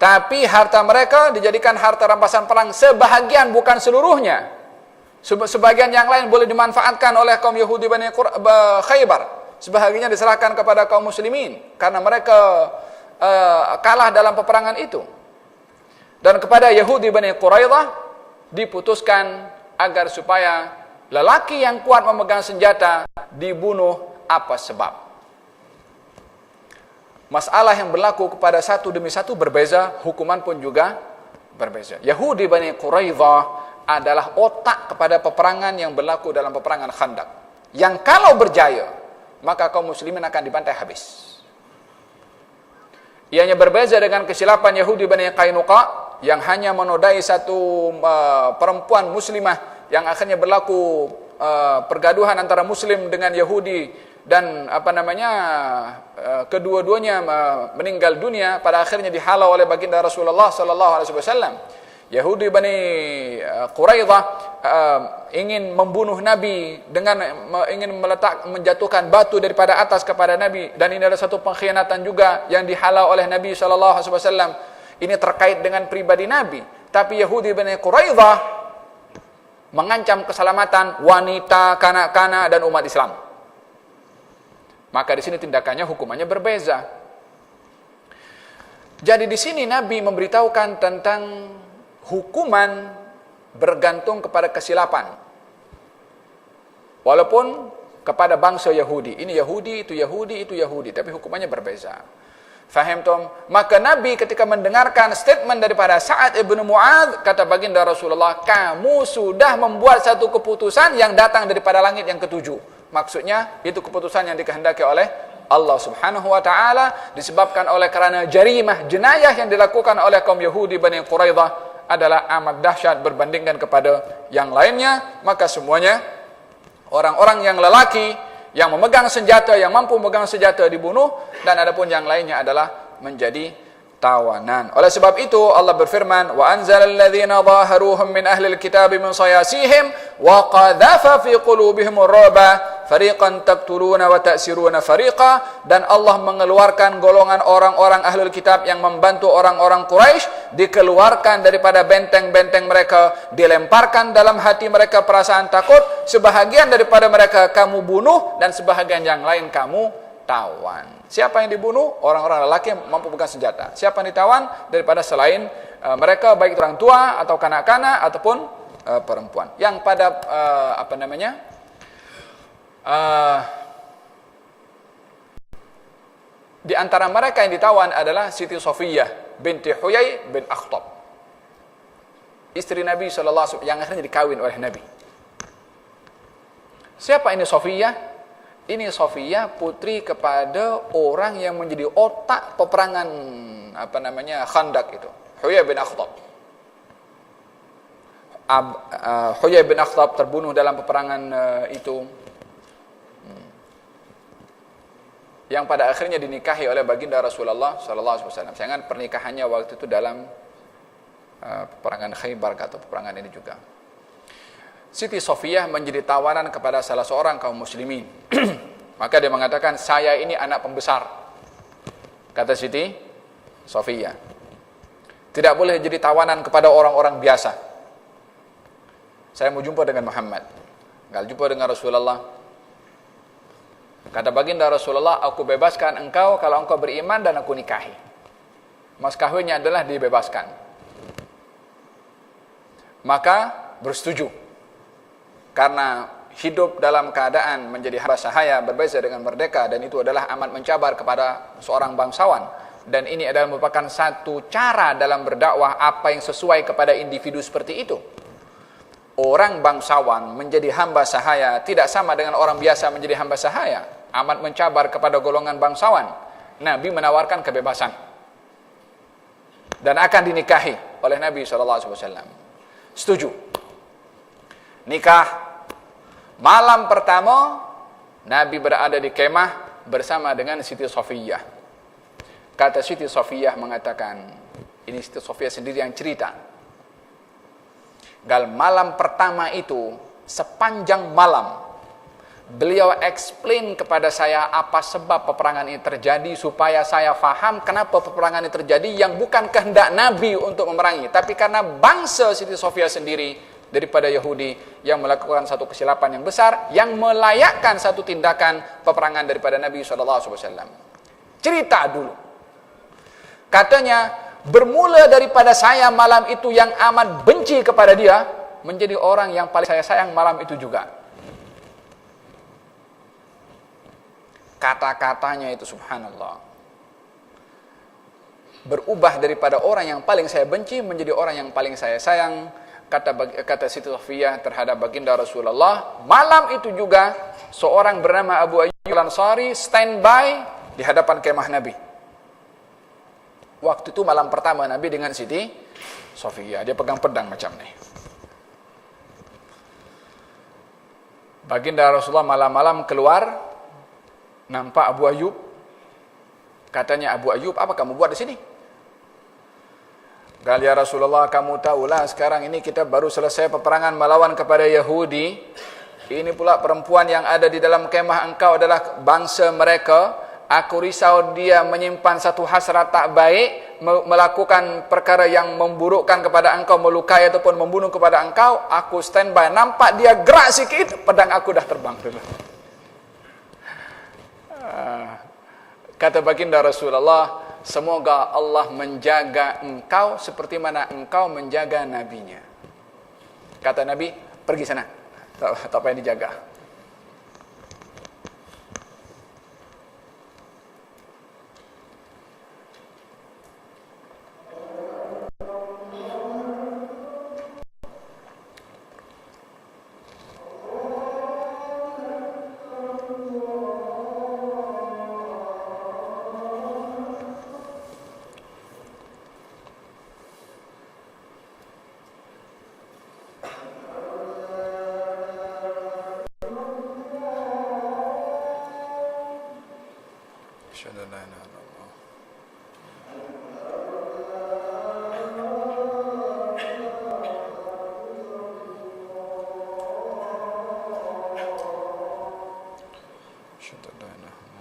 Tapi harta mereka dijadikan harta rampasan perang, sebahagian, bukan seluruhnya. Sebagian yang lain boleh dimanfaatkan oleh kaum Yahudi Bani Khaybar. Sebahagiannya diserahkan kepada kaum muslimin, karena mereka kalah dalam peperangan itu. Dan kepada Yahudi Bani Quraidah diputuskan agar supaya lelaki yang kuat memegang senjata dibunuh. Apa sebab? Masalah yang berlaku kepada satu demi satu berbeza, hukuman pun juga berbeza. Yahudi Bani Quraidah adalah otak kepada peperangan yang berlaku dalam peperangan Khandaq, yang kalau berjaya maka kaum muslimin akan dibantai habis. Ianya berbeza dengan kesilapan Yahudi Bani Qainuqa yang hanya menodai satu perempuan muslimah, yang akhirnya berlaku pergaduhan antara muslim dengan Yahudi, dan kedua-duanya meninggal dunia, pada akhirnya dihalau oleh baginda Rasulullah sallallahu alaihi wasallam. Yahudi Bani Quraidah ingin membunuh Nabi dengan ingin menjatuhkan batu daripada atas kepada Nabi, dan ini adalah satu pengkhianatan juga yang dihalau oleh Nabi sallallahu alaihi wasallam. Ini terkait dengan pribadi Nabi, tapi Yahudi Bani Quraidah mengancam keselamatan wanita, kanak-kanak dan umat Islam. Maka di sini tindakannya, hukumannya berbeza. Jadi di sini Nabi memberitahukan tentang hukuman bergantung kepada kesilapan. Walaupun kepada bangsa Yahudi. Ini Yahudi, itu Yahudi, itu Yahudi, tapi hukumannya berbeza. Faham tom? Maka Nabi ketika mendengarkan statement daripada Sa'ad ibn Mu'adz, kata baginda Rasulullah, kamu sudah membuat satu keputusan yang datang daripada langit yang ketujuh. Maksudnya itu keputusan yang dikehendaki oleh Allah Subhanahu wa taala, disebabkan oleh karena jarimah jenayah yang dilakukan oleh kaum Yahudi Bani Quraidah adalah amat dahsyat berbandingkan kepada yang lainnya. Maka semuanya orang-orang yang lelaki yang memegang senjata, yang mampu memegang senjata dibunuh, dan adapun yang lainnya adalah menjadi tawanan. Oleh sebab itu Allah berfirman, wa anzalal ladzina zaharuhum min ahlil kitabi min sayasihim wa qadhafa fi qulubihim ar-ru'ba fariqan taqtuluna wa ta'siruna fariqa. Dan Allah mengeluarkan golongan orang-orang ahlul kitab yang membantu orang-orang Quraisy, dikeluarkan daripada benteng-benteng mereka, dilemparkan dalam hati mereka perasaan takut. Sebahagian daripada mereka kamu bunuh dan sebahagian yang lain kamu tawan. Siapa yang dibunuh? Orang-orang lelaki yang mampu pegang senjata. Siapa yang ditawan? Daripada selain mereka, baik orang tua atau kanak-kanak ataupun perempuan. Yang pada di antara mereka yang ditawan adalah Siti Safiyah binti Huyai bin Akhtab, istri Nabi SAW yang akhirnya dikawin oleh Nabi. Siapa ini Safiyah? Ini Safiyah putri kepada orang yang menjadi otak peperangan Khandaq itu, Huyai bin Akhtab. Huyai bin Akhtab terbunuh dalam peperangan itu, yang pada akhirnya dinikahi oleh baginda Rasulullah SAW. Saya ingat pernikahannya waktu itu dalam peperangan Khaybar atau peperangan ini juga. Siti Safiyah menjadi tawanan kepada salah seorang kaum muslimin. Maka dia mengatakan, saya ini anak pembesar. Kata Siti Safiyah, tidak boleh jadi tawanan kepada orang-orang biasa. Saya mau jumpa dengan Muhammad, enggak jumpa dengan Rasulullah. Kata baginda Rasulullah, aku bebaskan engkau kalau engkau beriman dan aku nikahi. Mas kawinnya adalah dibebaskan. Maka bersetuju. Karena hidup dalam keadaan menjadi hamba sahaya berbeza dengan merdeka, dan itu adalah amat mencabar kepada seorang bangsawan. Dan ini adalah merupakan satu cara dalam berdakwah apa yang sesuai kepada individu seperti itu. Orang bangsawan menjadi hamba sahaya tidak sama dengan orang biasa menjadi hamba sahaya. Amat mencabar kepada golongan bangsawan. Nabi menawarkan kebebasan dan akan dinikahi oleh Nabi SAW. Setuju. Nikah. Malam pertama Nabi berada di kemah bersama dengan Siti Safiyah. Kata Siti Safiyah mengatakan, ini Siti Safiyah sendiri yang cerita, gal malam pertama itu sepanjang malam beliau explain kepada saya apa sebab peperangan ini terjadi, supaya saya faham kenapa peperangan ini terjadi, yang bukan kehendak Nabi untuk memerangi, tapi karena bangsa Siti Safiyah sendiri daripada Yahudi yang melakukan satu kesilapan yang besar, yang melayakkan satu tindakan peperangan daripada Nabi SAW. Cerita dulu. Katanya, bermula daripada saya malam itu yang amat benci kepada dia, menjadi orang yang paling saya sayang malam itu juga. Kata-katanya itu subhanallah, berubah daripada orang yang paling saya benci menjadi orang yang paling saya sayang. Kata Siti Safiyah terhadap baginda Rasulullah, malam itu juga seorang bernama Abu Ayyub Al-Ansari standby di hadapan kemah Nabi. Waktu itu malam pertama Nabi dengan Siti Safiyah, dia pegang pedang macam ni. Baginda Rasulullah malam-malam keluar, nampak Abu Ayyub. Katanya, Abu Ayyub, apa kamu buat di sini? Kali ya Rasulullah, kamu tahulah sekarang ini kita baru selesai peperangan melawan kepada Yahudi. Ini pula perempuan yang ada di dalam kemah engkau adalah bangsa mereka. Aku risau dia menyimpan satu hasrat tak baik, melakukan perkara yang memburukkan kepada engkau, melukai ataupun membunuh kepada engkau. Aku standby, nampak dia gerak sikit, pedang aku dah terbang dulu. Kata baginda Rasulullah, semoga Allah menjaga engkau seperti mana engkau menjaga nabinya. Kata Nabi, pergi sana. Tak apa yang dijaga. Asyhadu an la ilaha illallah. Asyhadu an la ilaha illallah.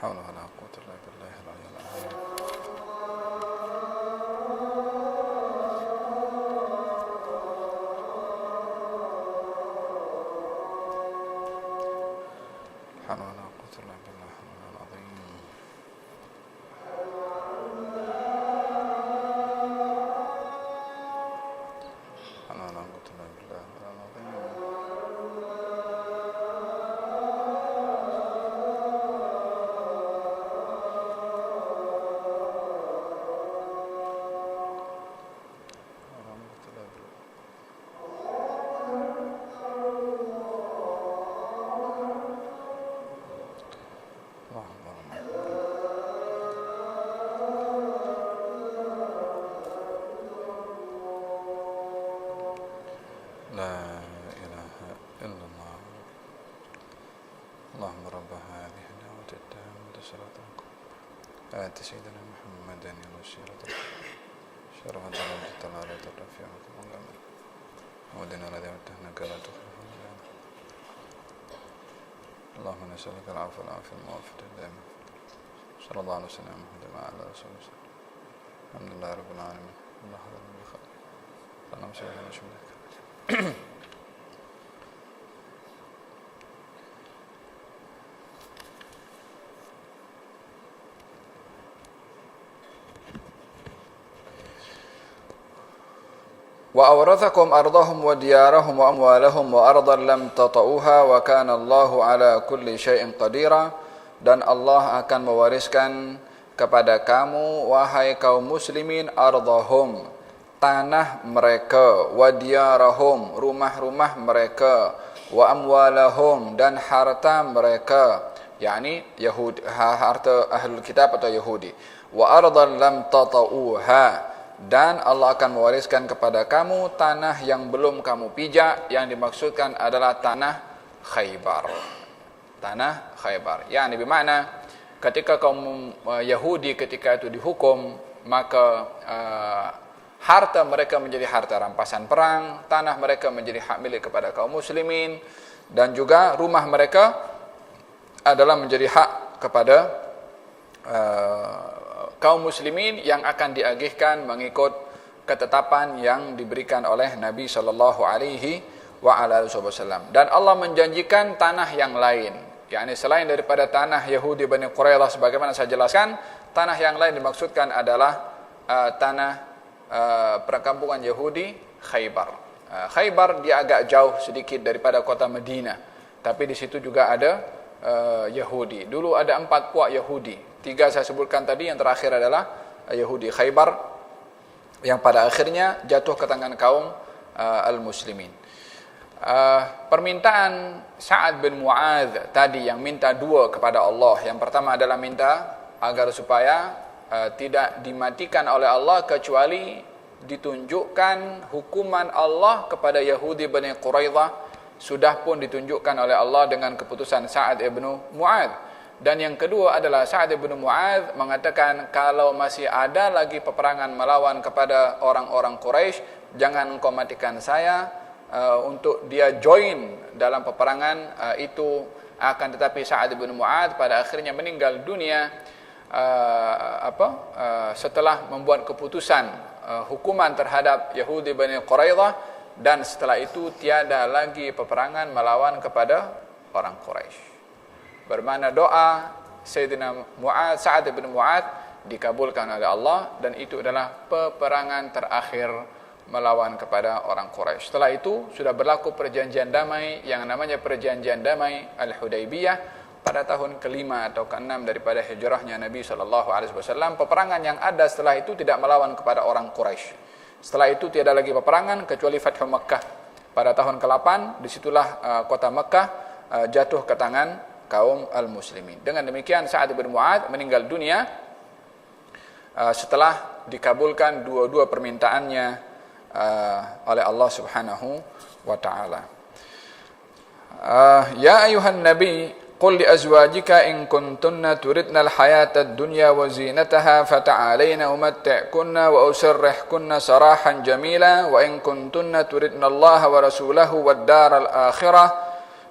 حول ولا قوة إلا بالله العلي العظيم. حول ولا قوة إلا بالله العلي العظيم. حول ولا قوة إلا بالله العلي العظيم. لا إله إلا الله. اللهم رب هذه الدعوة التامة صلاة آت سيدنا محمدا الوسيلة شرفا درجة العالية الرفيعة المقامة ودنا الذي امتهنك لا تخلف الميعاد. اللهم نسألك العفو والعافية الموافقة الدائمة صلى الله عليه وسلم وعلى آله وصحبه وسلم. الحمد لله رب العالمين. الله هذا بالخير. اللهم صل على محمد. وأورثكم أرضهم وديارهم وأموالهم وأرضا لم تطئوها وكان الله على كل شيء قديرا. Dan Allah akan mewariskan kepada kamu wahai kaum muslimin ardhahum, tanah mereka, wa diyarahum, rumah-rumah mereka, wa amwalahum, dan harta mereka, yakni Yahudi, harta ahlul kitab atau Yahudi, wa ardan lam tata'uha, dan Allah akan mewariskan kepada kamu tanah yang belum kamu pijak. Yang dimaksudkan adalah tanah Khaybar. Tanah Khaybar, yakni bermakna ketika kaum Yahudi ketika itu dihukum, maka harta mereka menjadi harta rampasan perang, tanah mereka menjadi hak milik kepada kaum muslimin, dan juga rumah mereka adalah menjadi hak kepada kaum muslimin yang akan diagihkan mengikut ketetapan yang diberikan oleh Nabi sallallahu alaihi wasallam. Dan Allah menjanjikan tanah yang lain, yakni selain daripada tanah Yahudi Bani Quraidah sebagaimana saya jelaskan, tanah yang lain dimaksudkan adalah tanah perkampungan Yahudi Khaybar. Khaybar dia agak jauh sedikit daripada kota Madinah, tapi di situ juga ada Yahudi. Dulu ada 4 puak Yahudi. 3 saya sebutkan tadi, yang terakhir adalah Yahudi Khaybar yang pada akhirnya jatuh ke tangan kaum al-muslimin. Permintaan Sa'ad bin Mu'adz tadi yang minta 2 kepada Allah. Yang pertama adalah minta agar supaya tidak dimatikan oleh Allah kecuali ditunjukkan hukuman Allah kepada Yahudi Bani Quraidah. Sudah pun ditunjukkan oleh Allah dengan keputusan Sa'ad bin Mu'adz. Dan yang kedua adalah Sa'ad bin Mu'adz mengatakan, kalau masih ada lagi peperangan melawan kepada orang-orang Quraisy, jangan engkau matikan saya, untuk dia join dalam peperangan itu. Akan tetapi Sa'ad bin Mu'adz pada akhirnya meninggal dunia setelah membuat keputusan hukuman terhadap Yahudi Bani Quraidah, dan setelah itu tiada lagi peperangan melawan kepada orang Quraisy. Bermakna doa Sayyidina Sa'ad bin Mu'adz dikabulkan oleh Allah, dan itu adalah peperangan terakhir melawan kepada orang Quraisy. Setelah itu sudah berlaku perjanjian damai yang namanya perjanjian damai Al-Hudaybiyah, pada tahun kelima atau keenam daripada hijrahnya Nabi SAW. Peperangan yang ada setelah itu tidak melawan kepada orang Quraisy. Setelah itu tiada lagi peperangan kecuali Fathu Makkah. Pada tahun ke-8 disitulah kota Makkah jatuh ke tangan kaum al-muslimin. Dengan demikian Sa'ad bin Mu'adz meninggal dunia setelah dikabulkan dua-dua permintaannya oleh Allah Subhanahu wa taala. Ya ayuhan nabi qul li azwajika in kuntunna turidna al-hayata ad-dunya wa zinataha fata'alayna umatti'kunna wa usarrihkunna sarahan jamila wa in kuntunna turidna Allah wa rasulahu wad-dar al-akhirah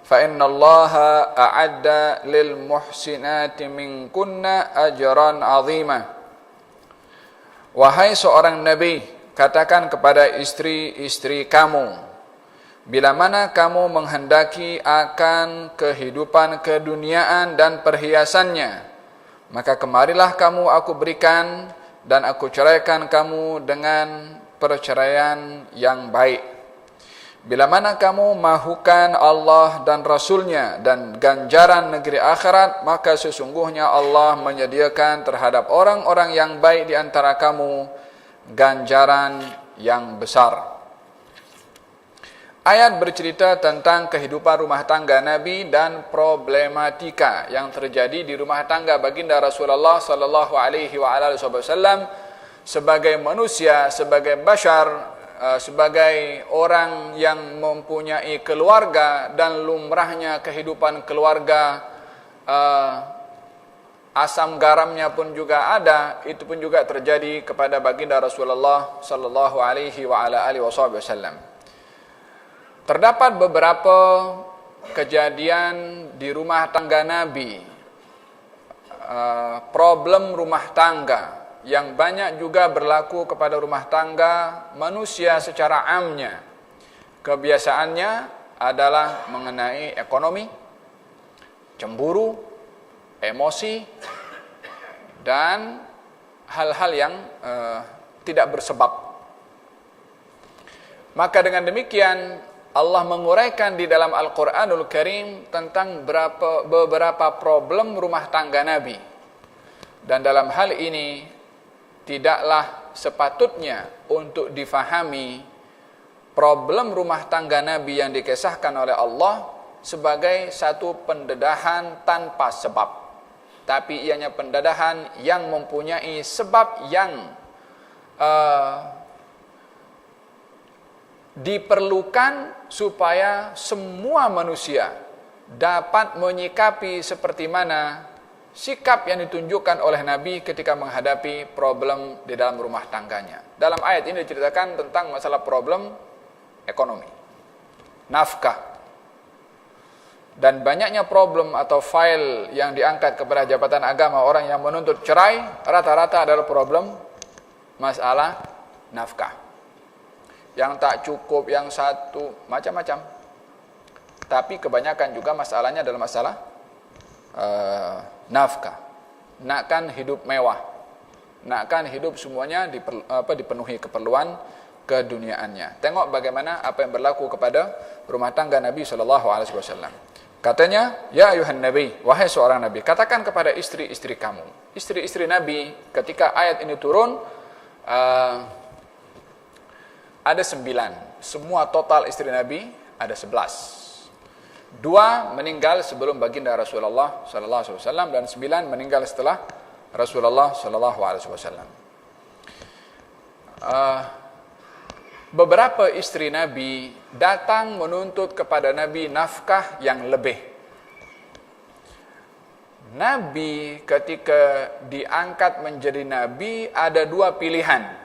fa inna Allah a'adda lil muhsinati minkunna ajran 'azima. Wahai seorang nabi, katakan kepada istri-istri kamu, bila mana kamu menghendaki akan kehidupan keduniaan dan perhiasannya, maka kemarilah kamu aku berikan dan aku ceraikan kamu dengan perceraian yang baik. Bila mana kamu mahukan Allah dan Rasulnya dan ganjaran negeri akhirat, maka sesungguhnya Allah menyediakan terhadap orang-orang yang baik di antara kamu ganjaran yang besar. Ayat bercerita tentang kehidupan rumah tangga Nabi dan problematika yang terjadi di rumah tangga baginda Rasulullah sallallahu alaihi wasallam sebagai manusia, sebagai bashar, sebagai orang yang mempunyai keluarga dan lumrahnya kehidupan keluarga, asam garamnya pun juga ada, itu pun juga terjadi kepada baginda Rasulullah sallallahu alaihi wasallam. Terdapat beberapa kejadian di rumah tangga Nabi, problem rumah tangga yang banyak juga berlaku kepada rumah tangga manusia secara amnya. Kebiasaannya adalah mengenai ekonomi, cemburu, emosi, dan hal-hal yang tidak bersebab. Maka dengan demikian Allah menguraikan di dalam Al-Quranul Karim tentang beberapa problem rumah tangga Nabi. Dan dalam hal ini tidaklah sepatutnya untuk difahami problem rumah tangga Nabi yang dikisahkan oleh Allah sebagai satu pendedahan tanpa sebab. Tapi ianya pendedahan yang mempunyai sebab yang diperlukan supaya semua manusia dapat menyikapi seperti mana sikap yang ditunjukkan oleh Nabi ketika menghadapi problem di dalam rumah tangganya. Dalam ayat ini diceritakan tentang masalah problem ekonomi, nafkah, dan banyaknya problem atau file yang diangkat kepada jabatan agama orang yang menuntut cerai rata-rata adalah problem masalah nafkah. Yang tak cukup, yang satu, macam-macam. Tapi kebanyakan juga masalahnya adalah masalah nafkah. Nakkan hidup mewah, nakkan hidup semuanya dipenuhi keperluan keduniaannya. Tengok bagaimana apa yang berlaku kepada rumah tangga Nabi SAW. Katanya, ya ayuhan nabi, wahai seorang nabi, katakan kepada istri-istri kamu. Istri-istri Nabi ketika ayat ini turun, ada 9. Semua total istri Nabi ada 11. 2 meninggal sebelum baginda Rasulullah SAW dan 9 meninggal setelah Rasulullah SAW. Beberapa istri Nabi datang menuntut kepada Nabi nafkah yang lebih. Nabi ketika diangkat menjadi Nabi ada 2 pilihan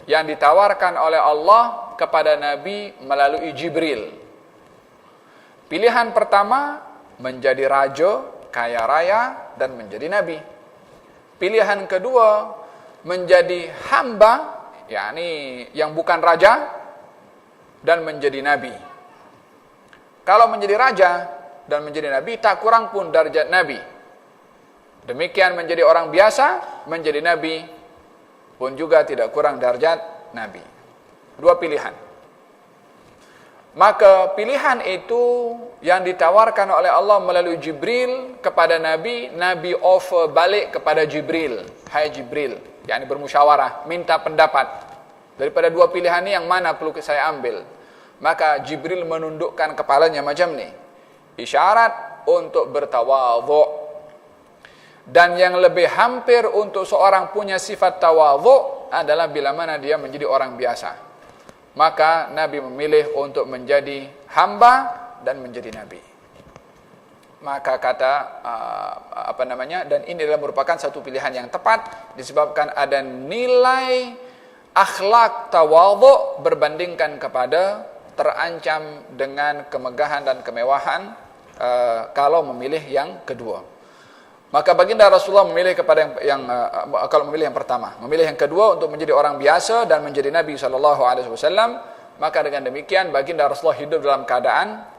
yang ditawarkan oleh Allah kepada Nabi melalui Jibril. Pilihan pertama, menjadi raja, kaya raya, dan menjadi Nabi. Pilihan kedua, menjadi hamba, yakni yang bukan raja, dan menjadi Nabi. Kalau menjadi raja dan menjadi Nabi, tak kurang pun darjat Nabi. Demikian menjadi orang biasa, menjadi Nabi, pun juga tidak kurang darjat Nabi. 2 pilihan. Maka pilihan itu yang ditawarkan oleh Allah melalui Jibril kepada Nabi, Nabi offer balik kepada Jibril. Hai Jibril, yakni bermusyawarah, minta pendapat. Daripada dua pilihan ini yang mana perlu saya ambil? Maka Jibril menundukkan kepalanya macam ni. Isyarat untuk bertawadhu'. Dan yang lebih hampir untuk seorang punya sifat tawadhu' adalah bila mana dia menjadi orang biasa. Maka Nabi memilih untuk menjadi hamba dan menjadi Nabi. Maka kata dan ini adalah merupakan satu pilihan yang tepat disebabkan ada nilai akhlak tawadhu berbandingkan kepada terancam dengan kemegahan dan kemewahan kalau memilih yang kedua. Maka baginda Rasulullah memilih kepada kalau memilih yang pertama, memilih yang kedua untuk menjadi orang biasa dan menjadi Nabi SAW. Maka dengan demikian baginda Rasulullah hidup dalam keadaan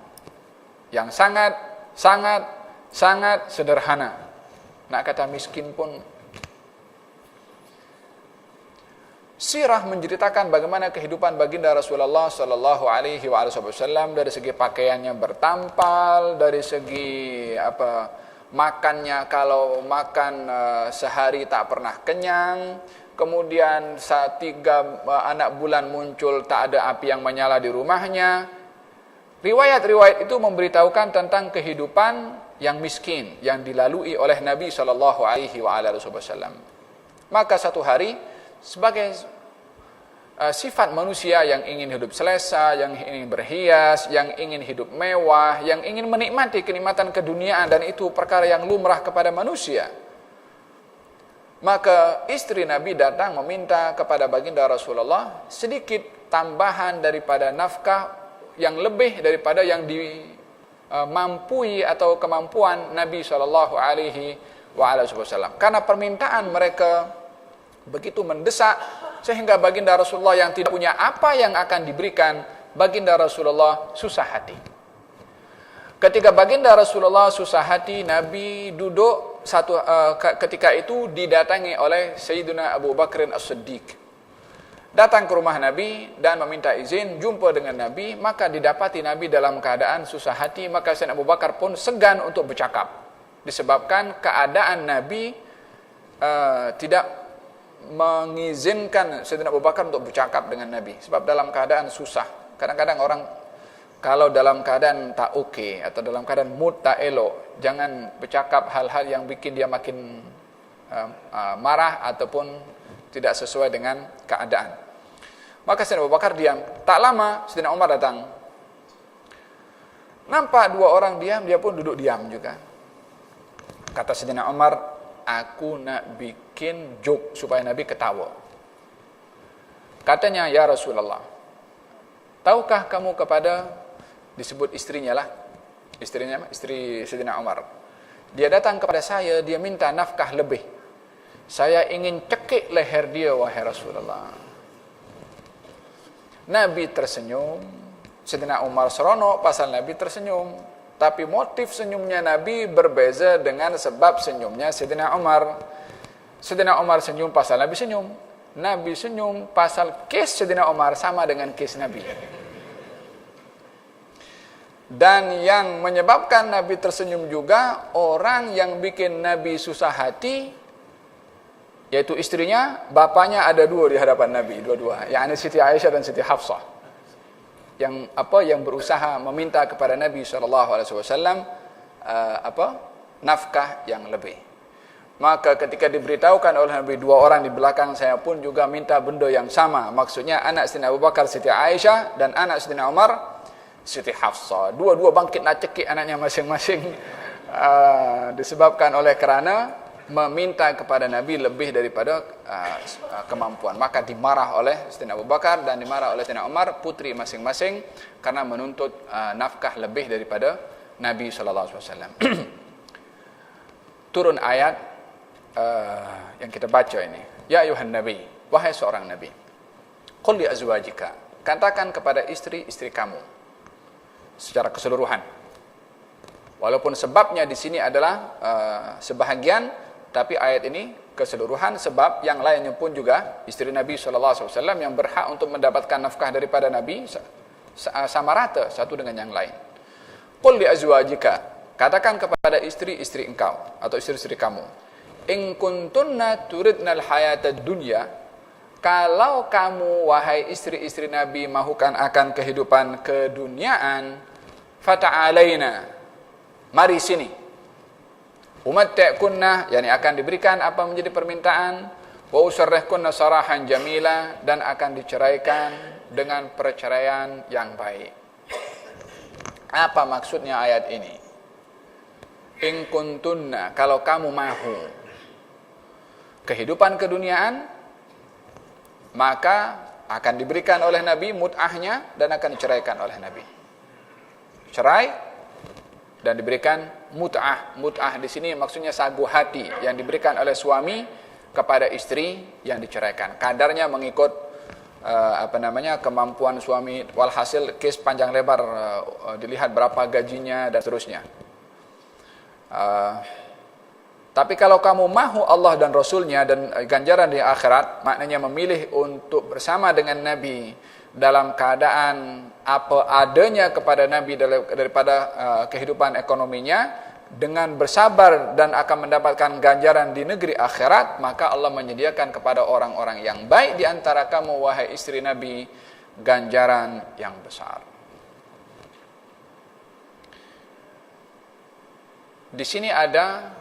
yang sangat sederhana. Nak kata miskin pun. Sirah menceritakan bagaimana kehidupan baginda Rasulullah SAW dari segi pakaiannya bertampal, dari segi makannya, kalau makan sehari tak pernah kenyang. Kemudian saat 3 anak bulan muncul tak ada api yang menyala di rumahnya. Riwayat-riwayat itu memberitahukan tentang kehidupan yang miskin yang dilalui oleh Nabi SAW. Maka satu hari sebagai sifat manusia yang ingin hidup selesa, yang ingin berhias, yang ingin hidup mewah, yang ingin menikmati kenikmatan keduniaan, dan itu perkara yang lumrah kepada manusia. Maka istri Nabi datang meminta kepada baginda Rasulullah sedikit tambahan daripada nafkah yang lebih daripada yang dimampui atau kemampuan Nabi SAW. Karena permintaan mereka begitu mendesak sehingga baginda Rasulullah yang tidak punya apa yang akan diberikan, baginda Rasulullah susah hati. Ketika baginda Rasulullah susah hati, Nabi duduk ketika itu didatangi oleh Sayyidina Abu Bakr As-Siddiq. Datang ke rumah Nabi dan meminta izin jumpa dengan Nabi, maka didapati Nabi dalam keadaan susah hati, maka Sayyidina Abu Bakar pun segan untuk bercakap. Disebabkan keadaan Nabi tidak mengizinkan Sayyidina Abu Bakar untuk bercakap dengan Nabi. Sebab dalam keadaan susah. Kadang-kadang orang kalau dalam keadaan tak okey atau dalam keadaan mood tak elok, jangan bercakap hal-hal yang bikin dia makin marah ataupun tidak sesuai dengan keadaan. Maka Sayyidina Abu Bakar diam. Tak lama Sayyidina Umar datang. Nampak dua orang diam, dia pun duduk diam juga. Kata Sayyidina Umar, aku nak bikin joke supaya Nabi ketawa. Katanya, ya Rasulullah, tahukah kamu kepada, disebut istrinya lah, istri Sayyidina Umar. Dia datang kepada saya, dia minta nafkah lebih. Saya ingin cekik leher dia, wahai Rasulullah. Nabi tersenyum. Sayyidina Umar seronok pasal Nabi tersenyum. Tapi motif senyumnya Nabi berbeza dengan sebab senyumnya Sayyidina Umar. Sayyidina Umar senyum pasal Nabi senyum. Nabi senyum pasal kes Sayyidina Umar sama dengan kes Nabi. Dan yang menyebabkan Nabi tersenyum juga, orang yang bikin Nabi susah hati, yaitu istrinya, bapaknya ada dua di hadapan Nabi, dua-dua, yakni Siti Aisyah dan Siti Hafsah. Yang berusaha meminta kepada Nabi SAW nafkah yang lebih. Maka ketika diberitahukan oleh Nabi, dua orang di belakang saya pun juga minta benda yang sama. Maksudnya anak Sayyidina Abu Bakar Siti Aisyah dan anak Sayyidina Umar Siti Hafsah. Dua-dua bangkit nak cekik anaknya masing-masing. Disebabkan oleh kerana meminta kepada Nabi lebih daripada kemampuan. Maka dimarah oleh Sayyidina Abu Bakar dan dimarah oleh Sayyidina Umar, putri masing-masing, karena menuntut nafkah lebih daripada Nabi SAW. Turun ayat yang kita baca ini. Ya ayuhan Nabi, wahai seorang Nabi, qul li azwajika, katakan kepada istri-istri kamu secara keseluruhan. Walaupun sebabnya di sini adalah sebahagian, tapi ayat ini keseluruhan, sebab yang lainnya pun juga istri Nabi SAW yang berhak untuk mendapatkan nafkah daripada Nabi sama rata satu dengan yang lain. Qul li azwajika, katakan kepada istri-istri engkau atau istri-istri kamu, in kuntunna turidnal hayatad dunya, kalau kamu wahai istri-istri Nabi mahukan akan kehidupan keduniaan, fata'alaina, mari sini. Umatti'kunna, yakni akan diberikan apa menjadi permintaan, wa usarrihkunna sarahan jamila, dan akan diceraikan dengan perceraian yang baik. Apa maksudnya ayat ini? In kuntunna, kalau kamu mahu kehidupan keduniaan, maka akan diberikan oleh Nabi mut'ahnya dan akan diceraikan oleh Nabi. Cerai dan diberikan mut'ah. Mut'ah di sini maksudnya sagu hati yang diberikan oleh suami kepada istri yang diceraikan. Kadarnya mengikut kemampuan suami, walhasil kes panjang lebar, dilihat berapa gajinya dan seterusnya. Tapi kalau kamu mahu Allah dan Rasulnya dan ganjaran di akhirat, maknanya memilih untuk bersama dengan Nabi dalam keadaan apa adanya kepada Nabi daripada kehidupan ekonominya, dengan bersabar dan akan mendapatkan ganjaran di negeri akhirat, maka Allah menyediakan kepada orang-orang yang baik di antara kamu wahai istri Nabi ganjaran yang besar. Di sini ada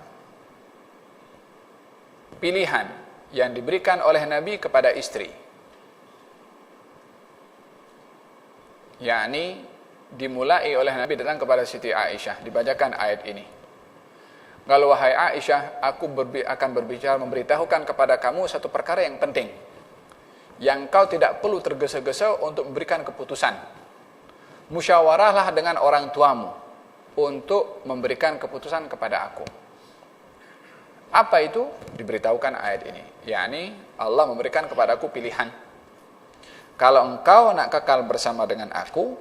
pilihan yang diberikan oleh Nabi kepada istri, yakni dimulai oleh Nabi datang kepada Siti Aisyah, dibacakan ayat ini. Kalau wahai Aisyah, aku akan berbicara memberitahukan kepada kamu satu perkara yang penting, yang kau tidak perlu tergesa-gesa untuk memberikan keputusan. Musyawarahlah dengan orang tuamu untuk memberikan keputusan kepada aku. Apa itu? Diberitahukan ayat ini, yakni Allah memberikan kepadaku pilihan. Kalau engkau nak kekal bersama dengan aku,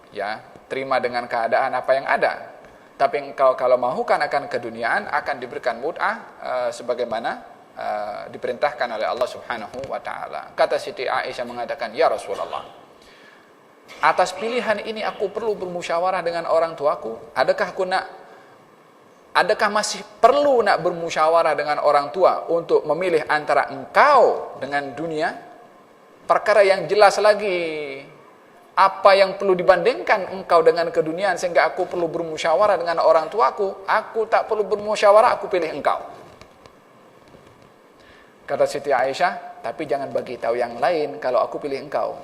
ya, terima dengan keadaan apa yang ada. Tapi engkau kalau mahukan akan keduniaan, akan diberikan mut'ah sebagaimana diperintahkan oleh Allah Subhanahu wa taala. Kata Siti Aisyah mengatakan, "Ya Rasulullah, atas pilihan ini aku perlu bermusyawarah dengan orang tuaku? Adakah masih perlu nak bermusyawarah dengan orang tua untuk memilih antara engkau dengan dunia? Perkara yang jelas lagi, apa yang perlu dibandingkan engkau dengan keduniaan sehingga aku perlu bermusyawarah dengan orang tuaku? Aku tak perlu bermusyawarah, aku pilih engkau." Kata Siti Aisyah, "Tapi jangan bagi tahu yang lain kalau aku pilih engkau."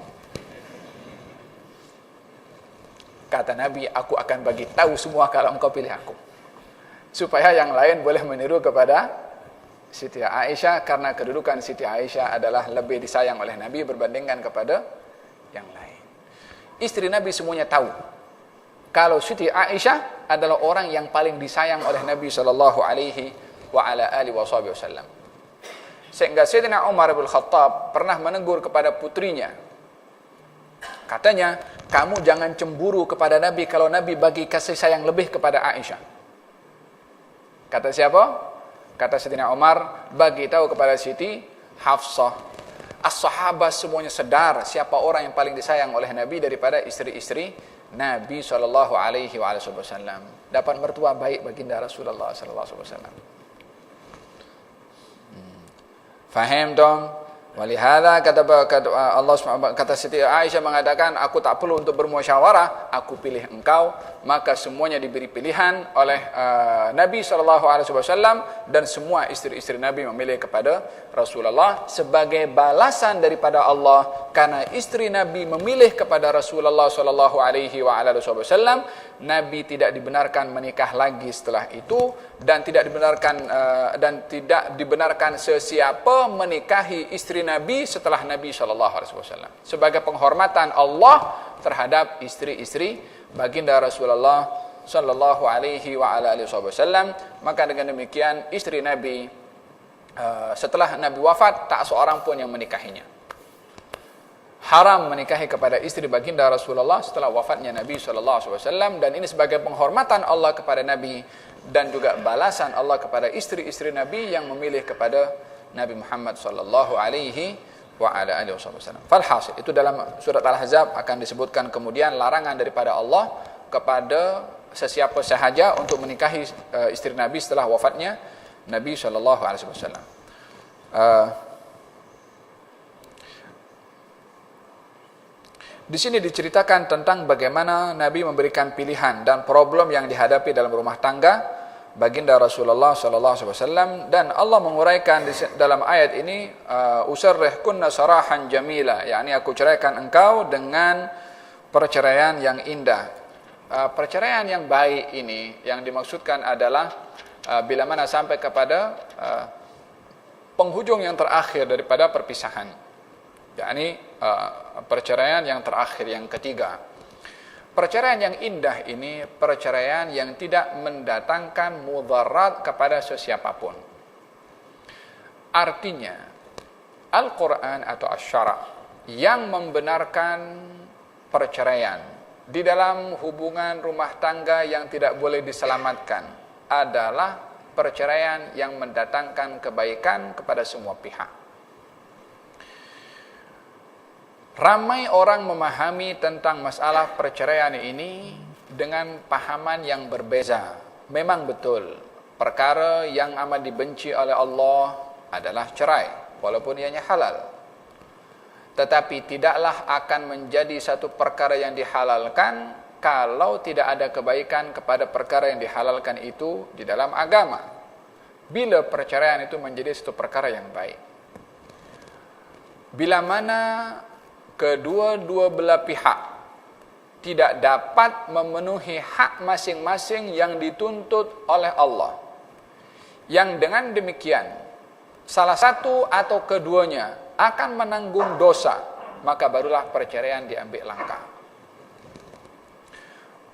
Kata Nabi, "Aku akan bagi tahu semua kalau engkau pilih aku, supaya yang lain boleh meniru kepada Siti Aisyah, karena kedudukan Siti Aisyah adalah lebih disayang oleh Nabi berbandingkan kepada yang lain." Istri Nabi semuanya tahu kalau Siti Aisyah adalah orang yang paling disayang oleh Nabi sallallahu alaihi wa ala alihi wasallam. Sehingga Sayyidina Umar bin Khattab pernah menegur kepada putrinya. Katanya, "Kamu jangan cemburu kepada Nabi kalau Nabi bagi kasih sayang lebih kepada Aisyah." Kata siapa? Kata Sayyidina Umar, "Bagi tahu kepada Siti Hafsah." As-sahabat semuanya sedar siapa orang yang paling disayang oleh Nabi daripada istri-istri Nabi sallallahu alaihi wasallam. Dapat mertua baik baginda Rasulullah sallallahu alaihi wasallam. Faham dong? Walihada kata Allah kata Siti Aisyah mengatakan, "Aku tak perlu untuk bermusyawarah, aku pilih engkau." Maka semuanya diberi pilihan oleh Nabi SAW, dan semua istri-istri Nabi memilih kepada Rasulullah sebagai balasan daripada Allah, karena istri Nabi memilih kepada Rasulullah SAW. Nabi tidak dibenarkan menikah lagi setelah itu, dan tidak dibenarkan sesiapa menikahi istri Nabi setelah Nabi SAW, sebagai penghormatan Allah terhadap istri-istri baginda Rasulullah sallallahu alaihi wa ala alihi wasallam. Maka dengan demikian istri Nabi setelah Nabi wafat tak seorang pun yang menikahinya. Haram menikahi kepada istri baginda Rasulullah setelah wafatnya Nabi sallallahu alaihi wasallam, dan ini sebagai penghormatan Allah kepada Nabi dan juga balasan Allah kepada istri-istri Nabi yang memilih kepada Nabi Muhammad sallallahu alaihi wa ala alihi wasallam. Falhasil, itu dalam surat Al-Ahzab akan disebutkan kemudian larangan daripada Allah kepada sesiapa sahaja untuk menikahi istri Nabi setelah wafatnya Nabi sallallahu alaihi wasallam. Di sini diceritakan tentang bagaimana Nabi memberikan pilihan dan problem yang dihadapi dalam rumah tangga baginda Rasulullah sallallahu alaihi wasallam, dan Allah menguraikan dalam ayat ini usarrihkunna sarahan jamila, yakni aku ceraikan engkau dengan perceraian yang indah. Perceraian yang baik ini yang dimaksudkan adalah bila mana sampai kepada penghujung yang terakhir daripada perpisahan, yakni perceraian yang terakhir, yang ketiga. Perceraian yang indah ini perceraian yang tidak mendatangkan mudarat kepada sesiapapun. Artinya, Al-Quran atau Asy-Syara' yang membenarkan perceraian di dalam hubungan rumah tangga yang tidak boleh diselamatkan adalah perceraian yang mendatangkan kebaikan kepada semua pihak. Ramai orang memahami tentang masalah perceraian ini dengan pahaman yang berbeza. Memang betul, perkara yang amat dibenci oleh Allah adalah cerai, walaupun ianya halal. Tetapi tidaklah akan menjadi satu perkara yang dihalalkan kalau tidak ada kebaikan kepada perkara yang dihalalkan itu di dalam agama. Bila perceraian itu menjadi satu perkara yang baik. Bila mana kedua-dua belah pihak tidak dapat memenuhi hak masing-masing yang dituntut oleh Allah, yang dengan demikian salah satu atau keduanya akan menanggung dosa, maka barulah perceraian diambil langkah.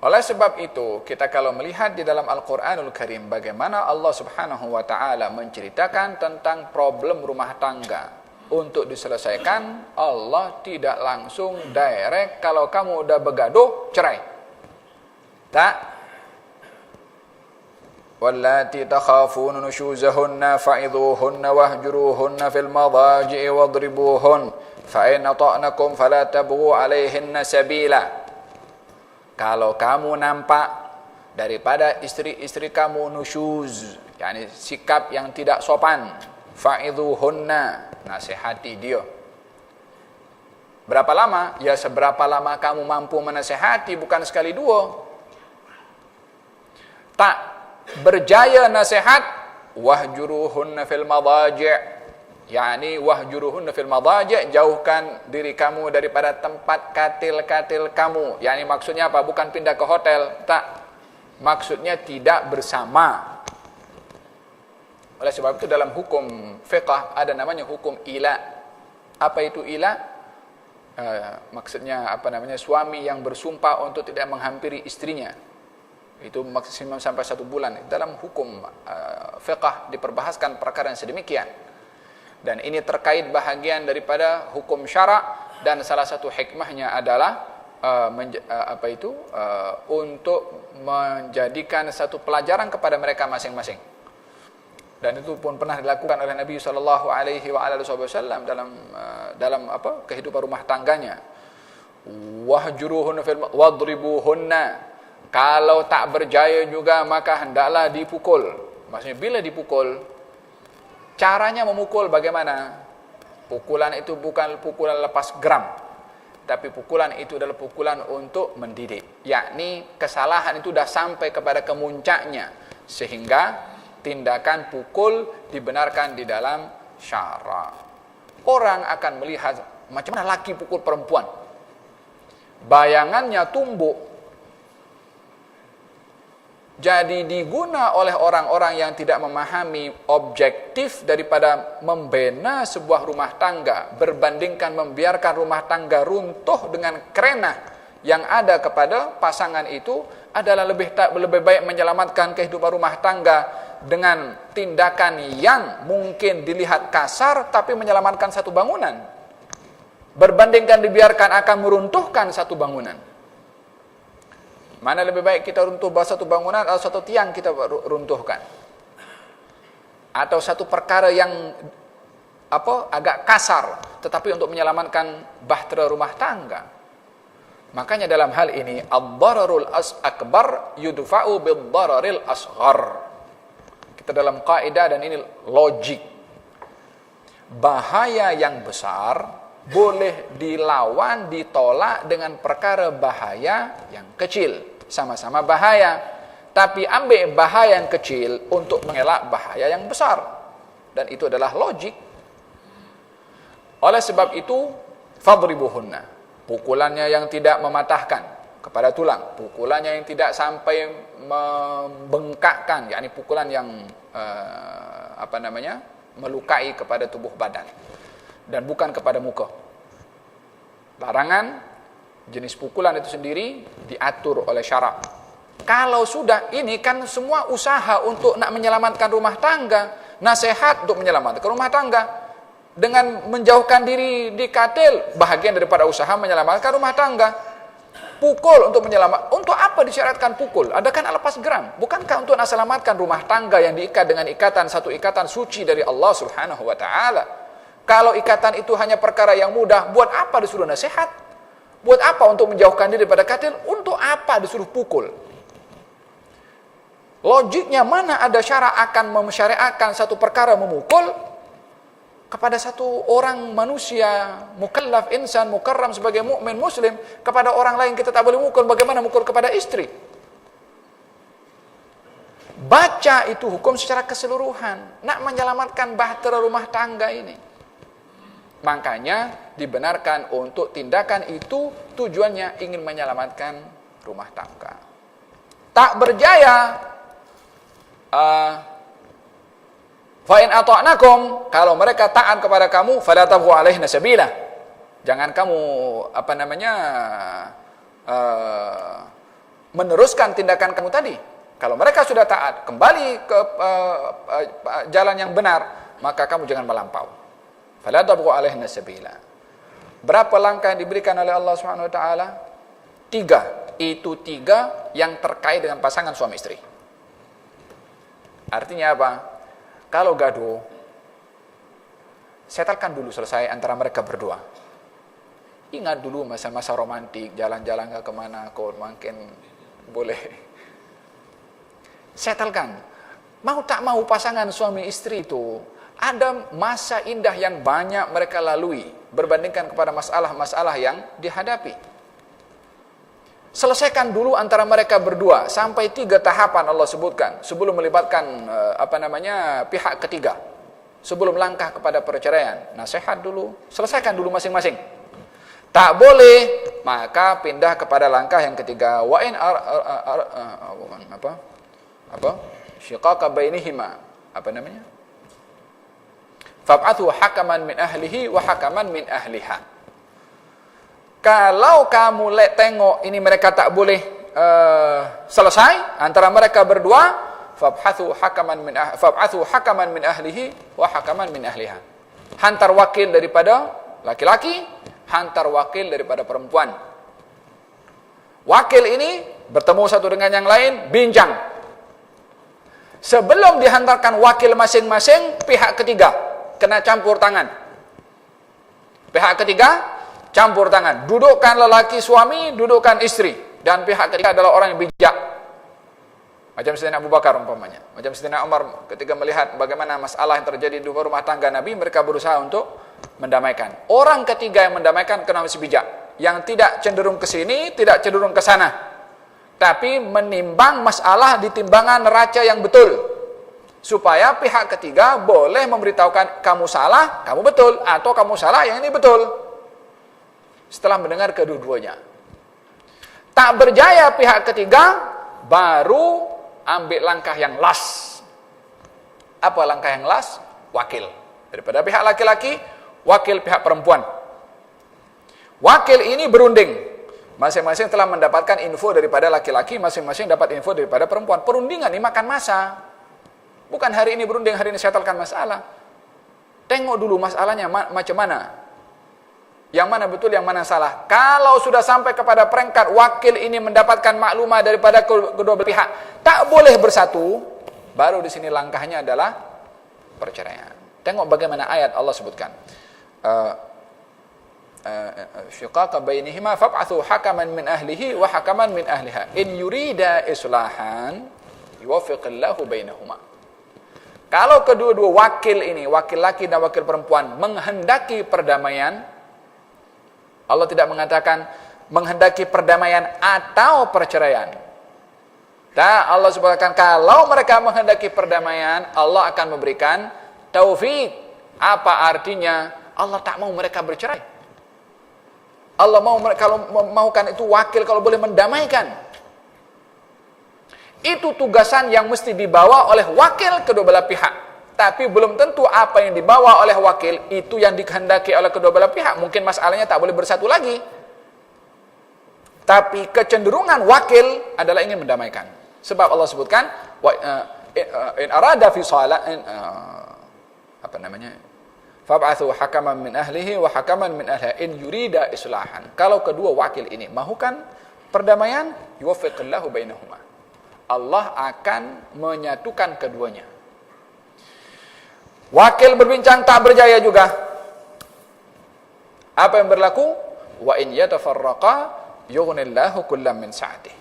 Oleh sebab itu, kita kalau melihat di dalam Al-Quranul Karim bagaimana Allah Subhanahu wa ta'ala menceritakan tentang problem rumah tangga untuk diselesaikan, Allah tidak langsung direct kalau kamu udah begaduh cerai. Tak. Wallati takhafuna nushuzahunna fa'idhuhunna wahjuruhunna fil madaji'i wadribuhun fa in ata'nakum fala tabghu 'alaihinna sabila. Kalau kamu nampak daripada istri-istri kamu nusyuz, yakni sikap yang tidak sopan, fa'idhuhunna, nasihati dia. Berapa lama? Ya seberapa lama kamu mampu menasihati, bukan sekali dua. Tak berjaya nasihat, wahjuruhunna fil madaji', yakni wahjuruhunna fil madaji', jauhkan diri kamu daripada tempat katil-katil kamu. Yakni maksudnya apa? Bukan pindah ke hotel, tak. Maksudnya tidak bersama. Oleh sebab itu dalam hukum fiqh ada namanya hukum ila. Apa itu ila? Maksudnya apa namanya? Suami yang bersumpah untuk tidak menghampiri istrinya. Itu maksimum sampai 1 bulan. Dalam hukum fiqh diperbahaskan perkara yang sedemikian. Dan ini terkait bahagian daripada hukum syara', dan salah satu hikmahnya adalah untuk menjadikan satu pelajaran kepada mereka masing-masing. Dan itu pun pernah dilakukan oleh Nabi sallallahu alaihi wasallam dalam kehidupan rumah tangganya. Wahjuruhunna fil wadribuhunna. Kalau tak berjaya juga maka hendaklah dipukul. Maksudnya bila dipukul, caranya memukul bagaimana? Pukulan itu bukan pukulan lepas geram, tapi pukulan itu adalah pukulan untuk mendidik. Yakni kesalahan itu dah sampai kepada kemuncaknya, sehingga tindakan pukul dibenarkan di dalam syara'. Orang akan melihat macam mana laki pukul perempuan. Bayangannya tumbuk. Jadi diguna oleh orang-orang yang tidak memahami objektif daripada membina sebuah rumah tangga, berbandingkan membiarkan rumah tangga runtuh dengan kerenah yang ada kepada pasangan itu, adalah lebih baik menyelamatkan kehidupan rumah tangga dengan tindakan yang mungkin dilihat kasar tapi menyelamatkan satu bangunan, berbandingkan dibiarkan akan meruntuhkan satu bangunan. Mana lebih baik kita runtuh satu bangunan atau satu tiang kita runtuhkan, atau satu perkara yang agak kasar tetapi untuk menyelamatkan bahtera rumah tangga. Makanya dalam hal ini ad-dararul akbar yudfa'u bid-dararil asghar. Kita dalam kaidah dan ini logik. Bahaya yang besar boleh dilawan, ditolak dengan perkara bahaya yang kecil. Sama-sama bahaya. Tapi ambil bahaya yang kecil untuk mengelak bahaya yang besar. Dan itu adalah logik. Oleh sebab itu, fadribuhunna. Pukulannya yang tidak mematahkan kepada tulang, pukulannya yang tidak sampai membengkakkan, yakni pukulan yang melukai kepada tubuh badan dan bukan kepada muka. Larangan jenis pukulan itu sendiri diatur oleh syarak. Kalau sudah, ini kan semua usaha untuk nak menyelamatkan rumah tangga, nasihat untuk menyelamatkan rumah tangga. Dengan menjauhkan diri di katil, bahagian daripada usaha menyelamatkan rumah tangga. Pukul untuk menyelamatkan. Untuk apa disyaratkan pukul? Adakan lepas geram. Bukankah untuk nak selamatkan rumah tangga yang diikat dengan satu ikatan suci dari Allah Subhanahu wa taala? Kalau ikatan itu hanya perkara yang mudah, buat apa disuruh nasihat? Buat apa untuk menjauhkan diri daripada katil? Untuk apa disuruh pukul? Logiknya mana ada syarak akan mensyariatkan satu perkara memukul kepada satu orang manusia, mukallaf, insan, mukarram sebagai mukmin muslim, kepada orang lain kita tak boleh mukul, bagaimana mukul kepada istri? Baca itu hukum secara keseluruhan, nak menyelamatkan bahtera rumah tangga ini. Makanya dibenarkan untuk tindakan itu tujuannya ingin menyelamatkan rumah tangga. Tak berjaya, fa in ata'nakum, kalau mereka taat kepada kamu, fala tabghu alaihna sabila. Jangan kamu meneruskan tindakan kamu tadi. Kalau mereka sudah taat, kembali ke jalan yang benar, maka kamu jangan melampau. Fala tabghu alaihna sabila. Berapa langkah yang diberikan oleh Allah Subhanahu wa taala? 3. Itu 3 yang terkait dengan pasangan suami istri. Artinya apa? Kalau gaduh, setelkan dulu selesai antara mereka berdua. Ingat dulu masa-masa romantik, jalan-jalan ke kemana, kau makin boleh. Setelkan. Mau tak mau pasangan suami istri itu, ada masa indah yang banyak mereka lalui, berbandingkan kepada masalah-masalah yang dihadapi. Selesaikan dulu antara mereka berdua sampai 3 tahapan Allah sebutkan sebelum melibatkan pihak ketiga. Sebelum langkah kepada perceraian, nasihat dulu, selesaikan dulu masing-masing. Tak boleh, maka pindah kepada langkah yang ketiga. Wa in syiqaqa bainihima, fab'athu hakaman min ahlihi wa hakaman min ahliha. Kalau kamu tengok ini mereka tak boleh selesai antara mereka berdua, fab'athu hakaman min ahlihi wa hakaman min ahliha. Hantar wakil daripada laki-laki, hantar wakil daripada perempuan. Wakil ini bertemu satu dengan yang lain, bincang. Sebelum dihantarkan wakil masing-masing, pihak ketiga kena campur tangan. Pihak ketiga campur tangan, dudukkan lelaki suami, dudukkan istri, dan pihak ketiga adalah orang yang bijak. Macam Sayyidina Abu Bakar umpamanya, macam Sayyidina Umar ketika melihat bagaimana masalah yang terjadi di rumah tangga Nabi, mereka berusaha untuk mendamaikan. Orang ketiga yang mendamaikan kena masih bijak, yang tidak cenderung ke sini, tidak cenderung ke sana, tapi menimbang masalah di timbangan neraca yang betul, supaya pihak ketiga boleh memberitahukan kamu salah, kamu betul, atau kamu salah, yang ini betul. Setelah mendengar kedua-duanya, tak berjaya pihak ketiga, baru ambil langkah yang last. Apa langkah yang last? Wakil daripada pihak laki-laki, wakil pihak perempuan. Wakil ini berunding, masing-masing telah mendapatkan info daripada laki-laki, masing-masing dapat info daripada perempuan. Perundingan ini makan masa. Bukan hari ini berunding, hari ini setelkan masalah. Tengok dulu masalahnya macam mana, yang mana betul, yang mana salah. Kalau sudah sampai kepada peringkat wakil ini mendapatkan maklumah daripada kedua belah pihak, tak boleh bersatu, baru di sini langkahnya adalah perceraian. Tengok bagaimana ayat Allah sebutkan. syiqaqa bainihima fab'athu hakaman min ahlihi wa hakaman min ahliha in yurida islahan yuwaffiqillahu bainahuma. Kalau kedua-dua wakil ini, wakil laki dan wakil perempuan menghendaki perdamaian, Allah tidak mengatakan menghendaki perdamaian atau perceraian. Allah sebutkan kalau mereka menghendaki perdamaian, Allah akan memberikan taufik. Apa artinya? Allah tak mau mereka bercerai. Allah mau kalau maukan itu wakil kalau boleh mendamaikan. Itu tugasan yang mesti dibawa oleh wakil kedua belah pihak. Tapi belum tentu apa yang dibawa oleh wakil itu yang dikehendaki oleh kedua belah pihak. Mungkin masalahnya tak boleh bersatu lagi. Tapi kecenderungan wakil adalah ingin mendamaikan. Sebab Allah sebutkan in arada fi salat fab'athu hakaman min ahlihi wa hakaman min ahliha in yurida islahan. Kalau kedua wakil ini mahukan perdamaian, yuwaffiqillahu bainahuma. Allah akan menyatukan keduanya. Wakil berbincang tak berjaya juga. Apa yang berlaku? Wa in yatafarraqa yughnillahu kullam min sa'atih.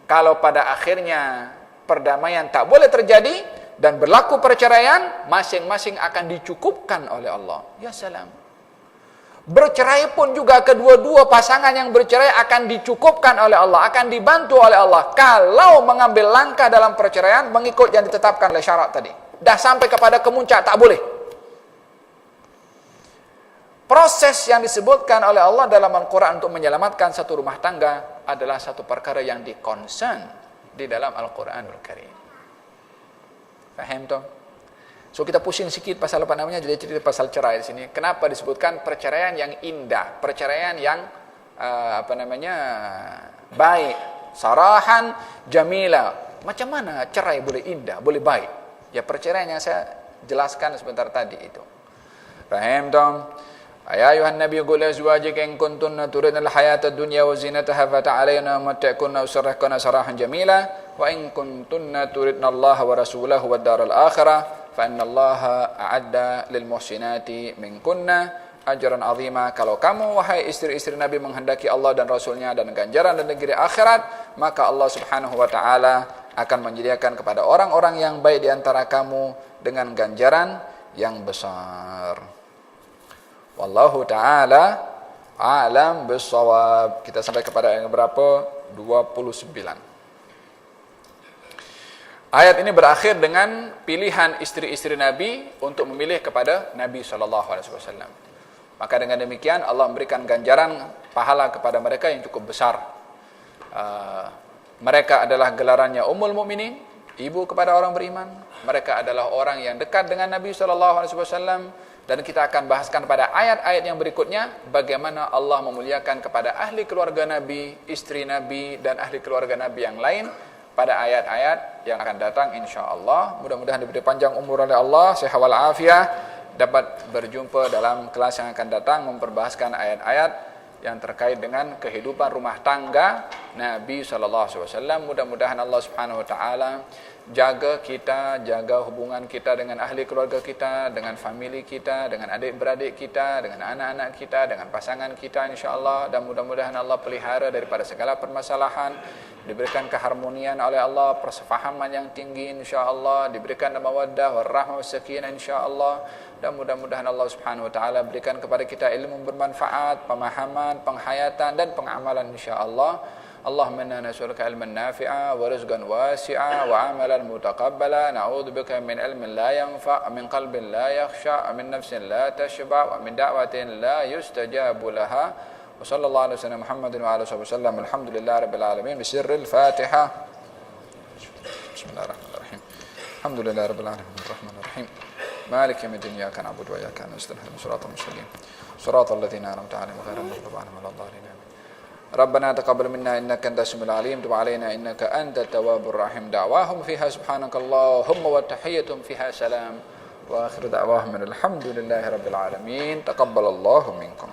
Kalau pada akhirnya perdamaian tak boleh terjadi dan berlaku perceraian, masing-masing akan dicukupkan oleh Allah. Ya salam. Bercerai pun juga kedua-dua pasangan yang bercerai akan dicukupkan oleh Allah, akan dibantu oleh Allah. Kalau mengambil langkah dalam perceraian mengikut yang ditetapkan oleh syarat tadi. Dah sampai kepada kemuncak, tak boleh. Proses yang disebutkan oleh Allah dalam Al-Quran untuk menyelamatkan satu rumah tangga adalah satu perkara yang di-concern di dalam Al-Quranul Karim. Faham toh? So kita pusing sikit pasal apa namanya, jadi cerita pasal cerai di sini. Kenapa disebutkan perceraian yang indah, perceraian yang baik, sarahan jamila. Macam mana cerai boleh indah, boleh baik? Ya perceraian yang saya jelaskan sebentar tadi itu. Faham toh? Ya ayuhan nabi qul li azwajika in kuntunna turidna al-hayata ad-dunya wa zinataha fata'alayna mata'kunna usarrahkunna sarahan jamila wa in kuntunna turidna Allah wa rasulahu wad daral akhirah fa inna Allah a'adda lil muhsinati minkunna ajran 'azima. Kalau kamu wahai istri-istri Nabi menghendaki Allah dan Rasulnya dan ganjaran dan negeri akhirat, maka Allah Subhanahu wa taala akan menyediakan kepada orang-orang yang baik di antara kamu dengan ganjaran yang besar. Wallahu ta'ala alam bissawab. Kita sampai kepada ayat berapa? 29. Ayat ini berakhir dengan pilihan istri-istri Nabi untuk memilih kepada Nabi SAW. Maka dengan demikian Allah memberikan ganjaran pahala kepada mereka yang cukup besar. Mereka adalah gelarannya Ummul Mukminin, ibu kepada orang beriman. Mereka adalah orang yang dekat dengan Nabi SAW. Dan kita akan bahaskan pada ayat-ayat yang berikutnya bagaimana Allah memuliakan kepada ahli keluarga Nabi, istri Nabi dan ahli keluarga Nabi yang lain pada ayat-ayat yang akan datang insya-Allah. Mudah-mudahan diberi panjang umur oleh Allah, sehat wal afiah, dapat berjumpa dalam kelas yang akan datang memperbahaskan ayat-ayat yang terkait dengan kehidupan rumah tangga Nabi sallallahu alaihi wasallam. Mudah-mudahan Allah Subhanahu wa taala jaga kita, jaga hubungan kita dengan ahli keluarga kita, dengan famili kita, dengan adik-beradik kita, dengan anak-anak kita, dengan pasangan kita insya-Allah. Dan mudah-mudahan Allah pelihara daripada segala permasalahan, diberikan keharmonian oleh Allah, persefahaman yang tinggi insya-Allah, diberikan mawaddah warahmah wasakinah insya-Allah. Dan mudah-mudahan Allah Subhanahu wa taala berikan kepada kita ilmu bermanfaat, pemahaman, penghayatan dan pengamalan insya-Allah. Allahumma inna nas'aluka ilman nafi'a wa rizqan wasi'a wa 'amalan mutaqabbala. Na'udzubika min ilmin la yanfa', min qalbin la yakhsha', min nafsin la tashba' wa min da'watin la yustajabu laha. Wa sallallahu alaihi wasallam Muhammadin wa alihi wasallam. Alhamdulillahi rabbil alamin. Bisirril Fatihah. Bismillahirrahmanirrahim. Alhamdulillahi rabbil alamin. Arrahmanir rahim. مالك يوم الدين إياك نعبد وإياك نستعين صراط المستقيم صراط الذين أنعمت عليهم غير المغضوب عليهم ولا الضالين. ربنا تقبل منا إنك أنت السميع العليم تب علينا إنك أنت التواب الرحيم. دعواهم فيها سبحانك اللهم وتحيتهم فيها سلام وآخر دعواهم الحمد لله رب العالمين. تقبل الله منكم.